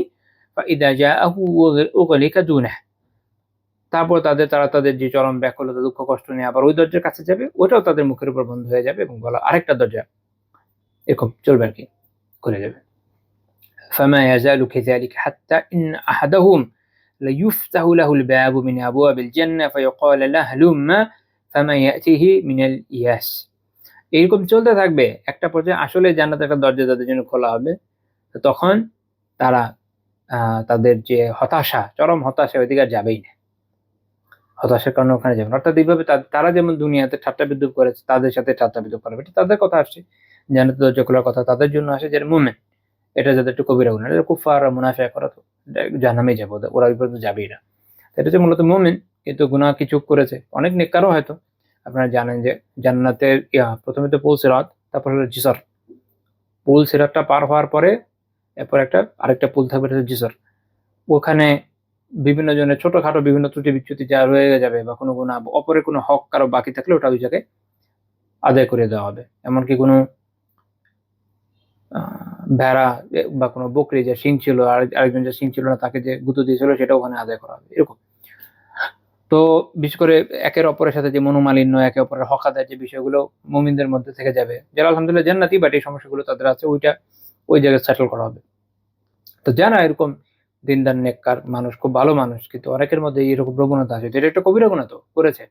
S2: ফাইযা জাআহু উগলিকা দুনাহু। তারপর তারা তাদের যে চরম ব্যাকুলতা, দুঃখ কষ্ট নিয়ে আবার ওই দরজার কাছে যাবে, ওটাও তাদের মুখের উপর বন্ধ হয়ে যাবে এবং বলা আরেকটা দরজা এরকম চলবে আর কি, খুলে যাবে। ফামা ইয়াজালু কাযালিকা হাত্তা ইন আহাদাহুম লাইফতাহু লাহুল বাবু মিন আবওয়াবিল জান্নাহ ফায়াকালু লাহু হালুম্মা ফামা ইয়াতিহি মিনাল ইয়াস। এরকম চলতে থাকবে, একটা পর্যায়ে আসলে জান্নাতের একটা দরজা তাদের জন্য খোলা হবে। তো তখন তারা তাদের যে হতাশা, চরম হতাশা, ওইদিকে আর যাবেই না। হতাশার কারণে ওখানে যাবেন। অর্থাৎ এইভাবে তারা যেমন দুনিয়াতে ঠাট্টা বিদ্রূপ করেছে, তাদের সাথে ঠাট্টা বিদ্রূপ করবে, এটা তাদের কথা আসছে। জান্নাতের দরজা খোলার কথা তাদের জন্য আসে যারা মুমিন। এটা যাদের একটু কবিরা গুনাহ, এটা কুফার আর মুনাফিক, ওরা তো জাহান্নামে যাবে, ওরা ওই পর্যন্ত যাবেই না। এটা হচ্ছে মূলত মুমিন, কিন্তু গুনাহ কিছু করেছে। অনেক নেককারও হয়তো, আপনারা জানেন যে জান্নাতের প্রথমে তো পুল সিরাত, তারপর হলো জিসর। পুল সিরাতটা পার হওয়ার পরে এরপর আরেকটা পুল থাকবে, এটা হচ্ছে জিসর। ওখানে বিভিন্ন জনের ছোটখাটো বিভিন্ন ত্রুটি বিচ্যুতি যা রয়ে যাবে বা কোনো গুনাহ, অপরের কোনো হক কারো বাকি থাকলে ওটা ওই জায়গায় আদায় করে দেওয়া হবে। এমনকি কোনো ভেড়া বা কোনো বকরি যে শিং ছিল, আরেকজন যে শিং ছিল না, তাকে যে গুঁতো দিয়েছিল, সেটা ওখানে আদায় করা হবে, এরকম। তো বিশেষ করে একের অপরের সাথে যে মনোমালিন্য, একে অপরের হক আদায়ের যে বিষয়গুলো মুমিনদের মধ্যে থেকে যাবে, যারা আলহামদুলিল্লাহ জান্নাতি, বাট এই সমস্যাগুলো তাদের আছে, ওই জায়গায় সেটেল করা হবে। তো যারা এরকম দিনদার নেককার মানুষ, খুব ভালো মানুষ, কিন্তু অনেকের মধ্যে এরকম প্রবণতা আছে, এটা একটা কবিরা গুনাহ তো করেছে,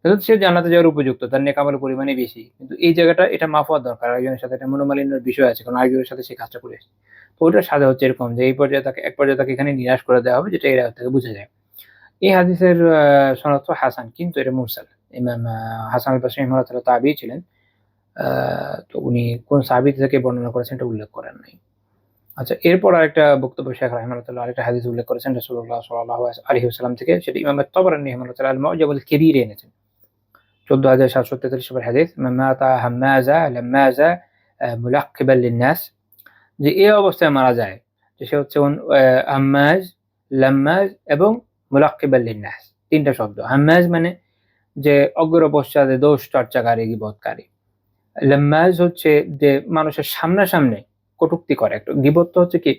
S2: কিন্তু সে জান্নাতে যাওয়ার উপযুক্ত, তার নেক আমলের পরিমাণই বেশি, কিন্তু এই জায়গাটা এটা মাফ হওয়া দরকার। আরেকজনের সাথে একটা মনোমালিন্যের বিষয় আছে, কারণ আরেকজনের সাথে সে কাজটা করে এসেছে। তো ওটার সাজা হচ্ছে এরকম যে এক পর্যায়ে তাকে এখানে নিরাশ করে দেওয়া হবে, যেটা এর আয়াত থেকে বুঝা যায়। এই হাদিসের সনদ তো হাসান, কিন্তু এটা মুরসাল। ইমাম হাসান আল বসরি রাহিমাহুল্লাহ তাআলা ছিলেন। তো উনি কোন সাহাবী থেকে বর্ণনা করেছেন এটা উল্লেখ করেন নাই। আচ্ছা, এরপর আরেকটা বক্তব্য শেখ রাহিমাহুল্লাহ আরেকটা হাদিস উল্লেখ করেছেন রাসূলুল্লাহ সাল্লাল্লাহু আলাইহি ওয়াসাল্লাম থেকে, সেটা ইমাম আত-তাবারানী রাহিমাহুল্লাহ আল মু'জামুল কবীর এনেছেন। ১৪,৭৩৩ নম্বর হাদিস, মান মাতা হাম্মাজা লাম্মাজা মুলাক্কিবান লিন-নাস, যে এই অবস্থায় মারা যায় যে সে হচ্ছে হাম্মাজ, লাম্মাজ এবং মুলাক্কিবান লিন-নাস, তিনটা শব্দ। হাম্মাজ মানে যে অগ্রপশ্চাতে দোষ চর্চাকারী, গীবতকারী। লাম্মাজ হচ্ছে যে মানুষের সামনাসামনি কটূক্তি করে। একটা গীবত তো হচ্ছে কি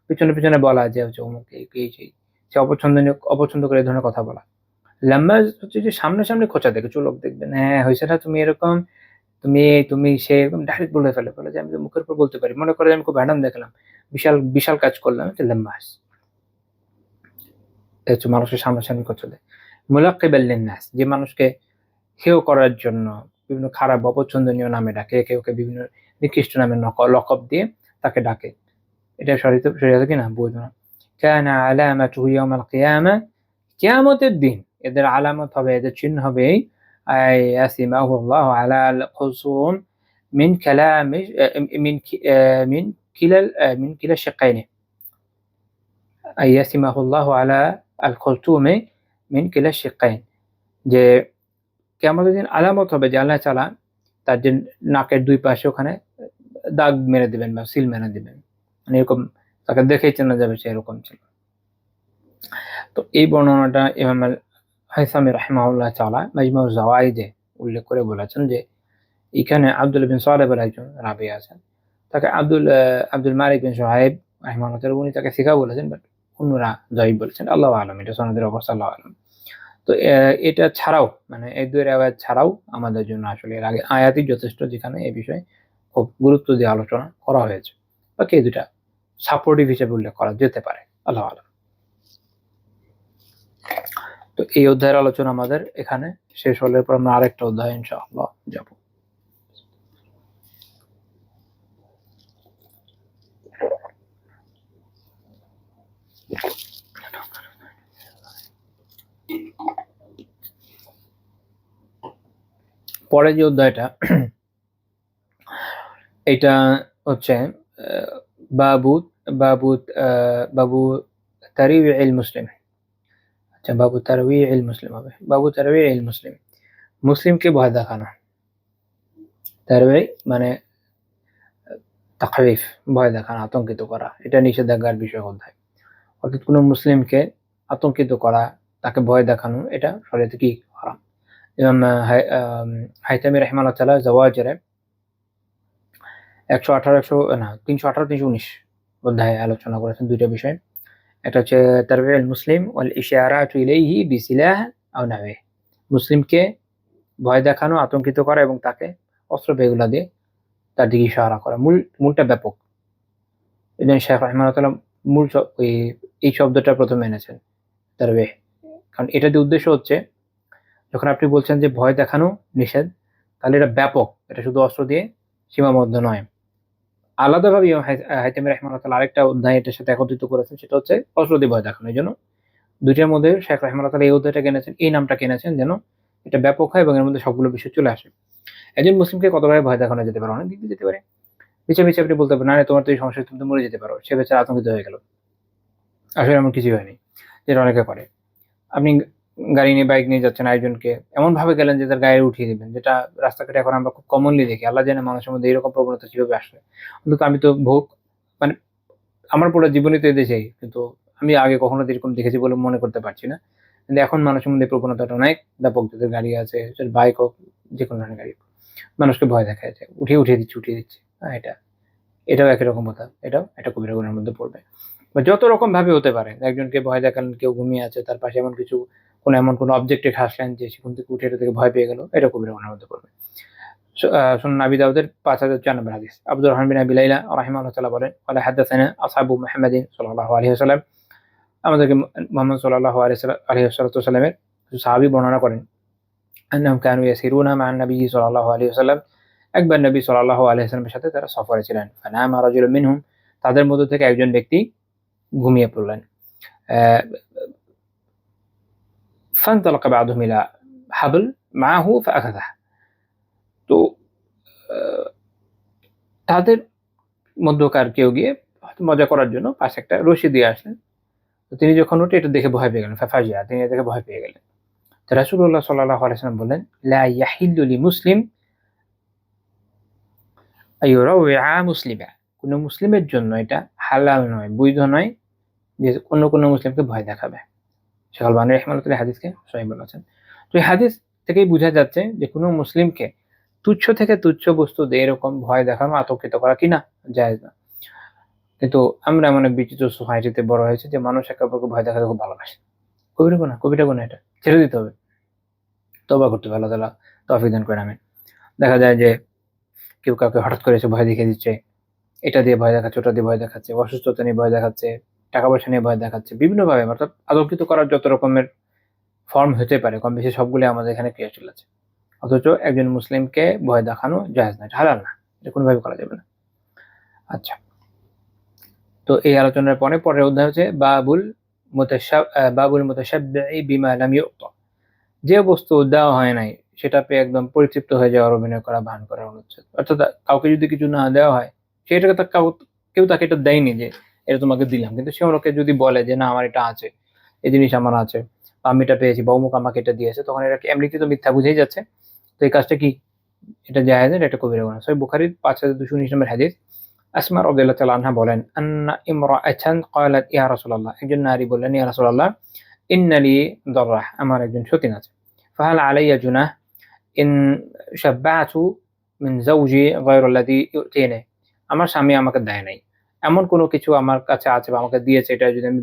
S2: পিছনে পিছনে বলা যে হচ্ছে অমুক এই সেই, সে অপছন্দ করে এই ধরনের কথা বলা। লাম্মাজ হচ্ছে যে সামনাসামনি খোঁচা দেখে, চোখ দেখবেন, হ্যাঁ হয়েছে না তুমি এরকম, তুমি তুমি সে এরকম ডাইরেক্ট বলে ফেলে, বলে যে আমি তো মুখের উপর বলতে পারি, মনে করে আমি খুব ভ্যাডাম দেখলাম, বিশাল বিশাল কাজ করলাম, এটা লাম্মাজ। এটা হচ্ছে মানুষের সামনাসামনি খোঁচা দেয়। মুলাক্কিবাল লিন-নাস, যে মানুষকে হেয় করার জন্য বিভিন্ন খারাপ অপছন্দনীয় নামে ডাকে, একে ওকে বিভিন্ন নিকৃষ্ট নামে লকব দিয়ে তাকে ডাকে, এটা শরীয়তে কিনা বৈধ না। কানা আলামাতুহু ইয়াউমাল কিয়ামা, কিয়ামতের দিন এদের আলামত হবে, এদের চিহ্ন হবে এই, ইয়াসিমাহু আল্লাহু আলাল খুসুম মিন কালামি মিন মিন কিলাল মিন কিলা শিকাইনি, ইয়াসিমাহু আল্লাহু আলা আল খুলতুমি মিন কিলা শিকাইন, যে কিয়ামতের দিন আলামত হবে যে আল্লাহ তাআলা তার যে নাকের দুই পাশে ওখানে দাগ মেরে দিবেন বা সিল মেরে দিবেন, মানে এরকম তাকে দেখেই চেনা যাবে সে এরকম ছিল। তো এই বর্ণনাটা ইমাম আল হাইসামি রাহিমাহুল্লাহ তাআলা মাজমুউজ জাওয়াইদে উল্লেখ করে বলেছেন যে এখানে আব্দুল বিন সালেহ বলে একজন রাবী আছেন, তাকে আব্দুল মালিক বিন সুহাইব রাহিমাহুল্লাহ তাআলা উনি তাকে সিকা বলেছেন, বাট অন্যরা যায়ীফ বলেছেন, আল্লাহু আলাম, এটা সনদের অবস্থা আল্লাহু আলাম। তো এটা ছাড়াও, মানে এই দুই রিওয়ায়াত ছাড়াও আমাদের জন্য আসলে এর আগে আয়াতই যথেষ্ট, যেখানে এই বিষয়ে খুব গুরুত্ব দিয়ে আলোচনা করা হয়েছে, বাকি এই দুটা সাপোর্টিভ হিসেবে উল্লেখ করা যেতে পারে, আল্লাহু আলাম। তো এই অধ্যায়ের আলোচনা আমাদের এখানে শেষ হলে পর আমরা আরেকটা অধ্যায় ইনশাআল্লাহ যাব। পরে যে অধ্যায়টা এটা হচ্ছে বাবু বাবু বাবু তারওয়িল মুসলিম। আচ্ছা, বাবু তারওয়িল মুসলিম হবে, বাবু তারওয়িল মুসলিম, মুসলিমকে ভয় দেখানো। তারওয়ি মানে তাখওয়িফ, ভয় দেখানো, আতঙ্কিত করা, এটা নিষেধাজ্ঞার বিষয় অধ্যায়। অর্থাৎ কোনো মুসলিমকে আতঙ্কিত করা, তাকে ভয় দেখানো, এটা শরীয়তে কি হারাম। ইমাম হাইতামি রাহিমাহুল্লাহ তাআলা জাওয়াজিরে 318 319 অধ্যায়ে আলোচনা করেছেন দুইটা বিষয়। একটা হচ্ছে তারবিউল মুসলিম ওয়াল ইশারাতু ইলাইহি বিসিলাহ আও নাহওয়িহি, মুসলিমকে ভয় দেখানো, আতঙ্কিত করা এবং তাকে অস্ত্র বেগুলা দিয়ে তার দিকে ইশারা করা, মূলটা ব্যাপক। এই জন্য শেখ রাহিমাহুল্লাহ তাআলা এই শব্দটা প্রথমে এনেছেন তারবিহ, কারণ এটা দিয়ে উদ্দেশ্য হচ্ছে যখন আপনি বলছেন যে ভয় দেখানো নিষেধ, তাহলে এটা ব্যাপক, এটা শুধু অস্ত্র দিয়ে সীমাবদ্ধ নয়। আলাদাভাবে হাইতামি রাহিমাহুল্লাহ তাআলা আরেকটা অধ্যায় এটার সাথে একত্রিত করেছেন, সেটা হচ্ছে অস্ত্র দিয়ে ভয় দেখানো। এই জন্য দুইটার মধ্যে শেখ রাহিমাহুল্লাহ তাআলা এই অধ্যায়টা কিনেছেন, এই নামটা কিনেছেন যেন এটা ব্যাপক হয় এবং এর মধ্যে সবগুলো বিষয় চলে আসে। একজন মুসলিমকে কতভাবে ভয় দেখানো যেতে পারে, অনেক দিক দিয়ে যেতে পারে। মিছে আপনি বলতে পারেন, না তোমার তো এই সমস্যা, তুমি তো মরে যেতে পারো, সে বেচারা আতঙ্কিত হয়ে গেল, আসলে এমন কিছুই হয়নি, যেটা অনেকে করে। আপনি গাড়ি নিয়ে, বাইক নিয়ে যাচ্ছেন, একজনকে এমন ভাবে গেলেন যে তার গায়ে উঠিয়ে দিবেন, যেটা রাস্তাঘাটে এখন আমরা খুব কমনলি দেখি। আল্লাহ জানে মানুষের মধ্যে এরকম প্রবণতা কিভাবে আসে। অন্তত আমি তো মানে আমার পুরো জীবনই তো এদেশেই, কিন্তু আমি আগে কখনো এরকম দেখেছি বলে মনে করতে পারছি না। কিন্তু এখন মানুষের মধ্যে প্রবণতাটা অনেক ব্যাপক, যাদের গাড়ি আছে, বাইক হোক, যে কোনো ধরনের গাড়ি, মানুষকে ভয় দেখায় যায়, উঠিয়ে দিচ্ছে। হ্যাঁ, এটাও একই রকম কথা, এটাও একটা কবিরা গুনাহের মধ্যে পড়বে। বা যত রকম ভাবে হতে পারে, একজনকে ভয় দেখালেন, কেউ ঘুমিয়ে আছে, তার পাশে এমন কোনো অবজেক্টে ঠাসলেন যে সেখান থেকে উঠে এটা থেকে ভয় পেয়ে গেল, এটা কবিরা গুনাহের মধ্যে পড়বে। সুনান আবি দাউদের 5094 হাদিস। আব্দুর রহমান বিন আবি লাইলা রাহিমাহুল্লাহ তাআলা বলেন, ওয়ালা হাদাসানা আসহাবু মুহাম্মাদিন সাল্লাল্লাহু আলাইহি ওয়াসাল্লাম, আমাদেরকে মুহাম্মদ সাল্লাল্লাহু আলাইহি ওয়াসাল্লামের সাহাবী বর্ণনা করেন, আন্নাহুম কানু ইয়াসিরুনা মা'আন নবী সাল্লাল্লাহু আলাইহি ওয়াসাল্লাম, একবার নবী সাল্লাল্লাহু আলাইহি ওয়াসাল্লামের সাথে তারা সফরে ছিলেন। ফানামা রাজুলুম মিনহুম, তাদের মধ্য থেকে একজন ব্যক্তি ঘুমিয়ে পড়লেন। ফানতালাকা বা'দুহুম ইলা হাবল মা'আহু ফাআখাযাহু, তো তাদের মধ্যকার কেউ গিয়ে হয়তো মজা করার জন্য পাশে একটা রশি দিয়ে আসলেন। তো তিনি যখন উঠে এটা দেখে ভয় পেয়ে গেলেন, ফাফাজিয়া, তিনি এটা দেখে ভয় পেয়ে গেলেন। তো রাসূলুল্লাহ সাল্লাল্লাহু আলাইহি ওয়াসাল্লাম বললেন, লা ইয়াহিল্লু লিমুসলিম আইয়ুরাউইআ মুসলিমা, কোন মুসলিমের জন্য এটা হালাল নয়, বৈধ নয় যে অন্য কোন মুসলিমকে ভয় দেখাবে। শেখ আলবানী রাহিমাহুল্লাহ হাদিসকে সহিহ বলেছেন। তো এই হাদিস থেকেই বোঝা যাচ্ছে যে কোনো মুসলিমকে তুচ্ছ থেকে তুচ্ছ বস্তু দিয়ে এরকম ভয় দেখানো, আতঙ্কিত করা কিনা জায়েজ না। কিন্তু আমরা এমন এক বিচিত্র সোসাইটিতে বড় হয়েছে যে মানুষ একে অপরকে ভয় দেখাতে খুব ভালোবাসে। কবিরা গুনাহ এটা ছেড়ে দিতে হবে, তওবা করতে হবে, আল্লাহ তাআলা তৌফিক দান করেন। আমিন। দেখা যায় যে কেউ কাউকে হঠাৎ করে এসে ভয় দেখিয়ে দিচ্ছে, এটা দিয়ে ভয় দেখাচ্ছে, ওটা দিয়ে ভয় দেখাচ্ছে, অসুস্থতা নিয়ে ভয় দেখাচ্ছে, টাকা পয়সা নিয়ে ভয় দেখাচ্ছে, বিভিন্নভাবে অর্থাৎ আতঙ্কিত করার যত রকমের ফর্ম হতে পারে কম বেশি সবগুলি আমাদের এখানে ক্রিয়াশীল আছে। অথচ একজন মুসলিমকে ভয় দেখানো জায়েজ না, এটা হালাল না, এটা কোনোভাবে করা যাবে না। আচ্ছা, তো এই আলোচনার পরের অধ্যায় হচ্ছে বাবুল মুতাশাব্বিই বিমা লাম ইউতা, যে বস্তু দেওয়া হয় নাই সেটা পেয়ে একদম পরিতৃপ্ত হয়ে যাওয়ার, অভিনয় করা, ভান করার অনুচ্ছেদ। অর্থাৎ কাউকে যদি কিছু না দেওয়া হয়, সেটাকে কেউ তাকে এটা দেয়নি যে এটা তোমাকে দিলাম, কিন্তু সে অন্যকে যদি বলে যে না আমার এটা আছে, এই জিনিস আমার আছে, আমি এটা পেয়েছি বা অমুক আমাকে এটা দিয়েছে, তখন এটাকে এমনিতে তো মিথ্যা বুঝেই যাচ্ছে। তো এই কাজটা কি, এটা জায়েজ না, এটা কবিরা গুনাহ। সহিহ বুখারীর 5219 নম্বর হাদিস। আসমা রাদিয়াল্লাহু তাআলা আনহা বলেন, আন্না ইমরাআতান ক্বালাত ইয়া রাসূলুল্লাহ, একজন নারী বললেন, ইয়া রাসূলুল্লাহ, ইন্নালি দাররাহ, আমার একজন সতীন আছে, ফাহাল আলাইয়া জুনাহ ইন শাব্বাতু মিন যাওজি গায়রা আল্লাযী ইউতিনি, আমার স্বামী আমাকে দেয় নাই, এমন কোনো কিছু আমার কাছে আছে বা আমাকে দিয়েছে, এটা যদি আমি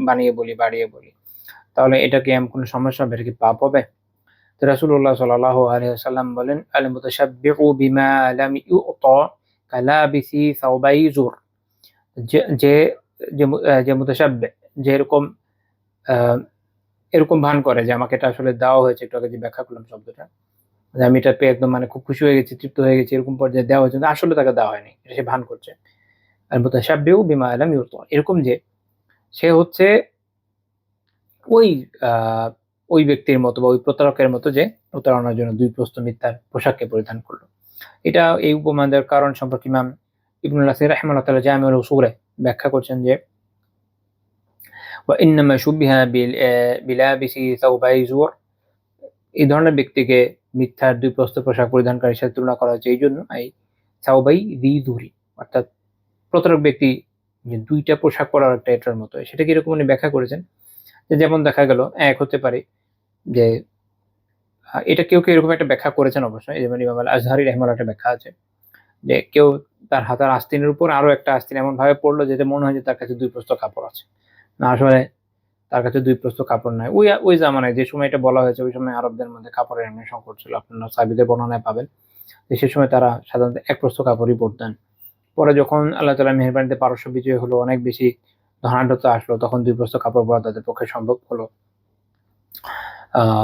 S2: বাড়িয়ে বলি, তাহলে এটা কি এমন কোনো সমস্যা হবে, এটা কি পাপ হবে? তো রাসূলুল্লাহ সাল্লাল্লাহু আলাইহি ওয়াসাল্লাম বলেন, আল মুতাশাব্বিউ বিমা লাম ইউতা কালাবিসি সাওবাই জুর, যে যে যে মুতাশাব্বি, যে এরকম ভান করে যে আমাকে এটা আসলে দেওয়া হয়েছে, একটু আগে যে ব্যাখ্যা করলাম শব্দটা, যে আমি এটা পেয়ে একদম মানে খুব খুশি হয়ে গেছি, তৃপ্ত হয়ে গেছি, এরকম পর্যায়ে দেওয়া হয়েছে, কিন্তু আসলে তাকে দেওয়া হয়নি, এটা সে ভান করছে। আল মুতাশাব্বিউ বিমা লাম ইউতা, এরকম যে সে হচ্ছে ওই ওই ব্যক্তির মতো বা ওই প্রতারকের মতো যে প্রতারণার জন্য দুই প্রস্ত মিথ্যার পোশাককে পরিধান করলো। এটা এই উপমা দেওয়ার কারণ সম্পর্কে ইমাম ইবনুল আসির রাহিমাহুল্লাহ তাআলা জামিউল উসূলে ব্যাখ্যা করছেন যে, ওয়া ইন্নামা শুবিহা বিলাবিসি সাওবাই জুর, এই ধরনের ব্যক্তিকে মিথ্যার দুই প্রস্ত পোশাক পরিধানকারীর সাথে তুলনা করা হচ্ছে এই জন্য, এই সাওবাই দি জুরি, অর্থাৎ প্রতারক ব্যক্তি যে দুইটা পোশাক পরার একটা এটার মতো। সেটা কি এরকম উনি ব্যাখ্যা করেছেন যে, যেমন দেখা গেল এক হতে পারে যে এটা কেউ এরকম একটা ব্যাখ্যা করেছেন অবশ্যই, যেমন ইমাম আল আজহারী রাহিমাহুল্লাহ একটা ব্যাখ্যা আছে যে কেউ তার হাতের আস্তিনের উপর আরো একটা আস্তিন এমন ভাবে পড়লো যেটা মনে হয় যে তার কাছে দুই প্রস্ত কাপড় আছে, না আসলে তার কাছে দুই প্রস্ত কাপড় নাই। ওই জামানায় যে সময় এটা বলা হয়েছে, ওই সময় আরবদের মধ্যে কাপড়ের এমনি সংকট ছিল, আপনারা সাহাবীদের বর্ণনায় পাবেন যে সে সময় তারা সাধারণত এক প্রস্ত কাপড়ই পরতেন। পরে যখন আল্লাহ তাআলার মেহেরবানিতে পারস্য বিজয় হলো, অনেক বেশি ধনাঢ্যতা আসলো, তখন দুই প্রস্ত কাপড় পরা তাদের পক্ষে সম্ভব হলো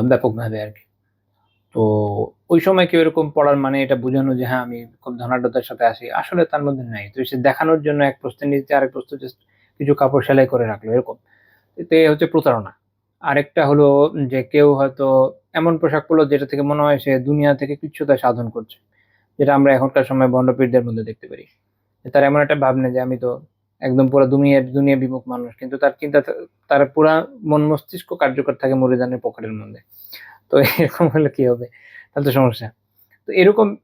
S2: ব্যাপকভাবে আর কি। তো ওই সময় কেউ এরকম পড়ার মানে এটা বোঝানো যে হ্যাঁ আমি খুব ধনাঢ্যতার সাথে আসি, আসলে তার মধ্যে নাই। তো সে দেখানোর জন্য এক প্রস্তের নিচে আরেক প্রস্ত জাস্ট কিছু কাপড় সেলাই করে রাখলো, এরকম। এতে হচ্ছে প্রতারণা। আরেকটা হলো যে কেউ হয়তো এমন পোশাক পরলো যেটা থেকে মনে হয় সে দুনিয়া থেকে তুচ্ছতা সাধন করছে, যেটা আমরা এখনকার সময় ভণ্ড-পীরদের মধ্যে দেখতে পারি। তার এমন একটা ভাবনা যে আমি তো একদম পুরা দুনিয়া বিমুখ মানুষ, কিন্তু তার চিন্তা, তার পুরা মন মস্তিষ্ক কার্যকর থাকে মুরিদানের পকেটের মধ্যে। তো এরকম হলে কি হবে? তাহলে তো সমস্যা। তো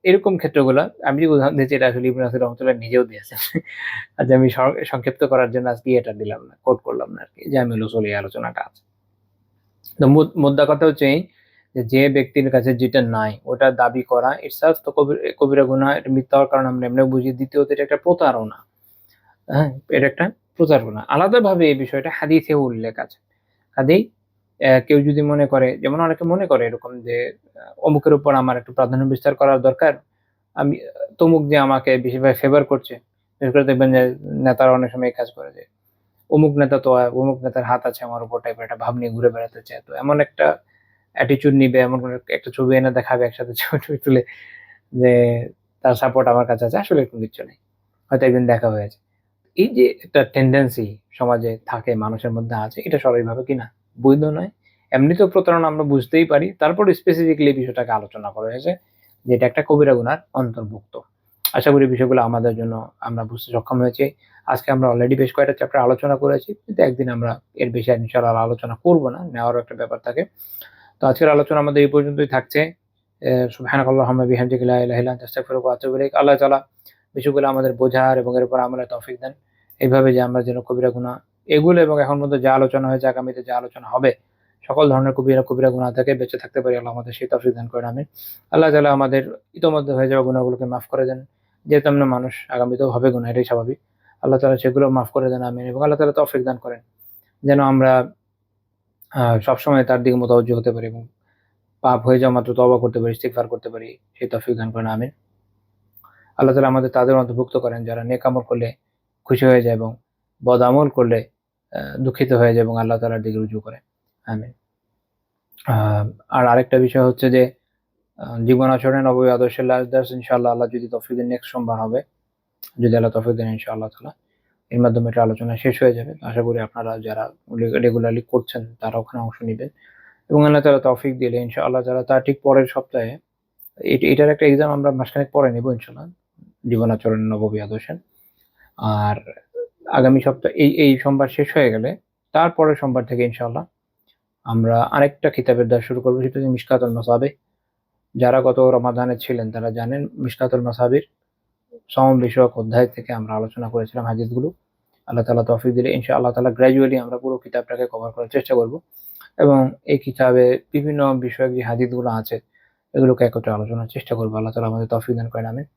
S2: এরকম ক্ষেত্রগুলা আমি যে উদাহরণ দিয়েছি, এটা আসলে ইবনে কাসির রাহমাতুল্লাহ নিজেও দিয়েছেন। আচ্ছা, আমি সংক্ষিপ্ত করার জন্য আজকে এটা দিলাম না, কোট করলাম না আরকি। জামিউল উসূল এই আলোচনাটা আছে। তো মোদ্দা কথা হচ্ছে এই যে ব্যক্তির কাছে যেটা নাই ওটা দাবি করা ইটসেলফ তো কবিরা গুনাহ, এটা মিথ্যা হওয়ার কারণ আমরা এমনিও বুঝি। দ্বিতীয়ত এটা একটা প্রতারণা। হ্যাঁ? এটা একটা প্রতারণা। আলাদাভাবে এই বিষয়টা হাদিসেও উল্লেখ আছে। কাজেই কেউ যদি মনে করে, যেমন অনেকে মনে করে এরকম যে অমুকের উপর আমার একটু প্রাধান্য বিস্তার করা দরকার, আমি তমুক যে আমাকে বেশিরভাগ ফেভার করছে, বিশেষ করে দেখবেন যে নেতারা অনেক সময় এই কাজ করে যে অমুক নেতা তো অমুক নেতার হাত আছে আমার উপর টাইপের একটা ভাব নিয়ে ঘুরে বেড়াতে চায়। তো এমন একটা অ্যাটিটিউড নিবে, এমন কোনো একটা ছবি এনে দেখাবে একসাথে ছবি তুলে যে তার সাপোর্ট আমার কাছে আছে। আসলে এরকম কিচ্ছু নেই। হয়তো একদিন দেখা হয়েছে। এই যে একটা টেনডেন্সি সমাজে থাকে, মানুষের মধ্যে আছে, এটা স্বাভাবিকভাবে কি না? বৈধ নয়। এমনিতেও প্রতারণা আমরা বুঝতেই পারি। তারপর স্পেসিফিকলি এই বিষয়টাকে আলোচনা করা হয়েছে যে এটা একটা কবিরা গুনার অন্তর্ভুক্ত। আশা করি বিষয়গুলো আমাদের জন্য আমরা বুঝতে সক্ষম হয়েছি। আজকে আমরা অলরেডি বেশ কয়েকটা চ্যাপ্টার আলোচনা করেছি। কিন্তু একদিন আমরা এর বেশি আর ইনশাআল্লাহ আলোচনা করব না। নেওয়ারও একটা ব্যাপার থাকে। তো আজকের আলোচনা আমাদের এই পর্যন্তই থাকছে। সুবহানাকাল্লাহুম্মা বিহামদিকা লা ইলাহা ইল্লা আনতা আস্তাগফিরুকা ওয়া আতুবু ইলাইক। আল্লাহ তাআলা বিষয়গুলো আমাদের বোঝার এবং এর উপর আমলের তৌফিক দেন। এইভাবে যে আমরা যেন কবিরা গুনাহ এগুলো এবং এখন পর্যন্ত যা আলোচনা হয়েছে, আগামীতে যা আলোচনা হবে, সকল ধরনের কবিরা গুনাহ থেকে বেঁচে থাকতে পারি। আল্লাহ আমাদের সেই তৌফিক দান করেন। আমিন। আল্লাহ তাআলা আমাদের ইতোমধ্যে হয়ে যাওয়া গুনাহগুলোকে মাফ করে দেন। যেহেতু আমরা মানুষ, আগামীতেও হবে গুনাহ, এটাই স্বাভাবিক। আল্লাহ তাআলা সেগুলো মাফ করে দেন। আমিন। এবং আল্লাহ তাআলা তৌফিক দান করেন যেন আমরা সবসময় তার দিকে মুতাওয়াজ্জিহ হতে পারি এবং পাপ হয়ে যাওয়া মাত্র তওবা করতে পারি, ইস্তিগফার করতে পারি। সেই তৌফিক দান করেন। আমিন। আল্লাহ তাআলা আমাদের তাদের অন্তর্ভুক্ত করেন যারা নেক আমল করলে খুশি হয়ে যায় এবং বদ আমল করলে দুঃখিত হয়ে যায় এবং আল্লাহ তাআলার দিকে রুজু করে। আমিন। আ আর আরেকটা বিষয় হচ্ছে যে জীবন আচরণে নববী আদর্শের লাস্ট দার্স ইনশাআল্লাহ আল্লাহ যদি তৌফিক দেন নেক্সট সোমবার হবে। যদি আল্লাহ তৌফিক দেন ইনশাআল্লাহ তাআলা। এর মাধ্যমে এটা আলোচনা শেষ হয়ে যাবে। আশা করি আপনারা যারা রেগুলারলি করছেন তারা ওখানে অংশ নিবেন। এবং আল্লাহ তাআলা তৌফিক দিলে ইনশাআল্লাহ তাআলা তার ঠিক পরের সপ্তাহে এটার একটা এক্সাম আমরা মাসখানেক পরে নিব ইনশাআল্লাহ। জীবন আচরণ নববী আদর্শের। আর আগামী সপ্তাহ এই সোমবার শেষ হয়ে গেলে তারপরের সোমবার থেকে ইনশাআল্লাহ আমরা আরেকটা কিতাবের দ্বারা শুরু করব, সেটা হচ্ছে মিশকাতুল মাসাবিহ। যারা গত রমাদানে ছিলেন তারা জানেন মিশকাতুল মাসাবির সম বিষয়ক অধ্যায় থেকে আমরা আলোচনা করেছিলাম হাদিসগুলো। আল্লাহ তাআলা তৌফিক দিলে ইনশাআল্লাহ তাআলা গ্র্যাজুয়ালি আমরা পুরো কিতাবটাকে কভার করার চেষ্টা করব এবং এই কিতাবে বিভিন্ন বিষয়ক যে হাদিসগুলো আছে এগুলোকে একত্রে আলোচনার চেষ্টা করব। আল্লাহ তাআলা আমাদের তৌফিক দান করেন। আমিন।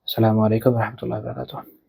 S2: আসসালামু আলাইকুম ওয়া রাহমাতুল্লাহি ওয়া বারাকাতুহু।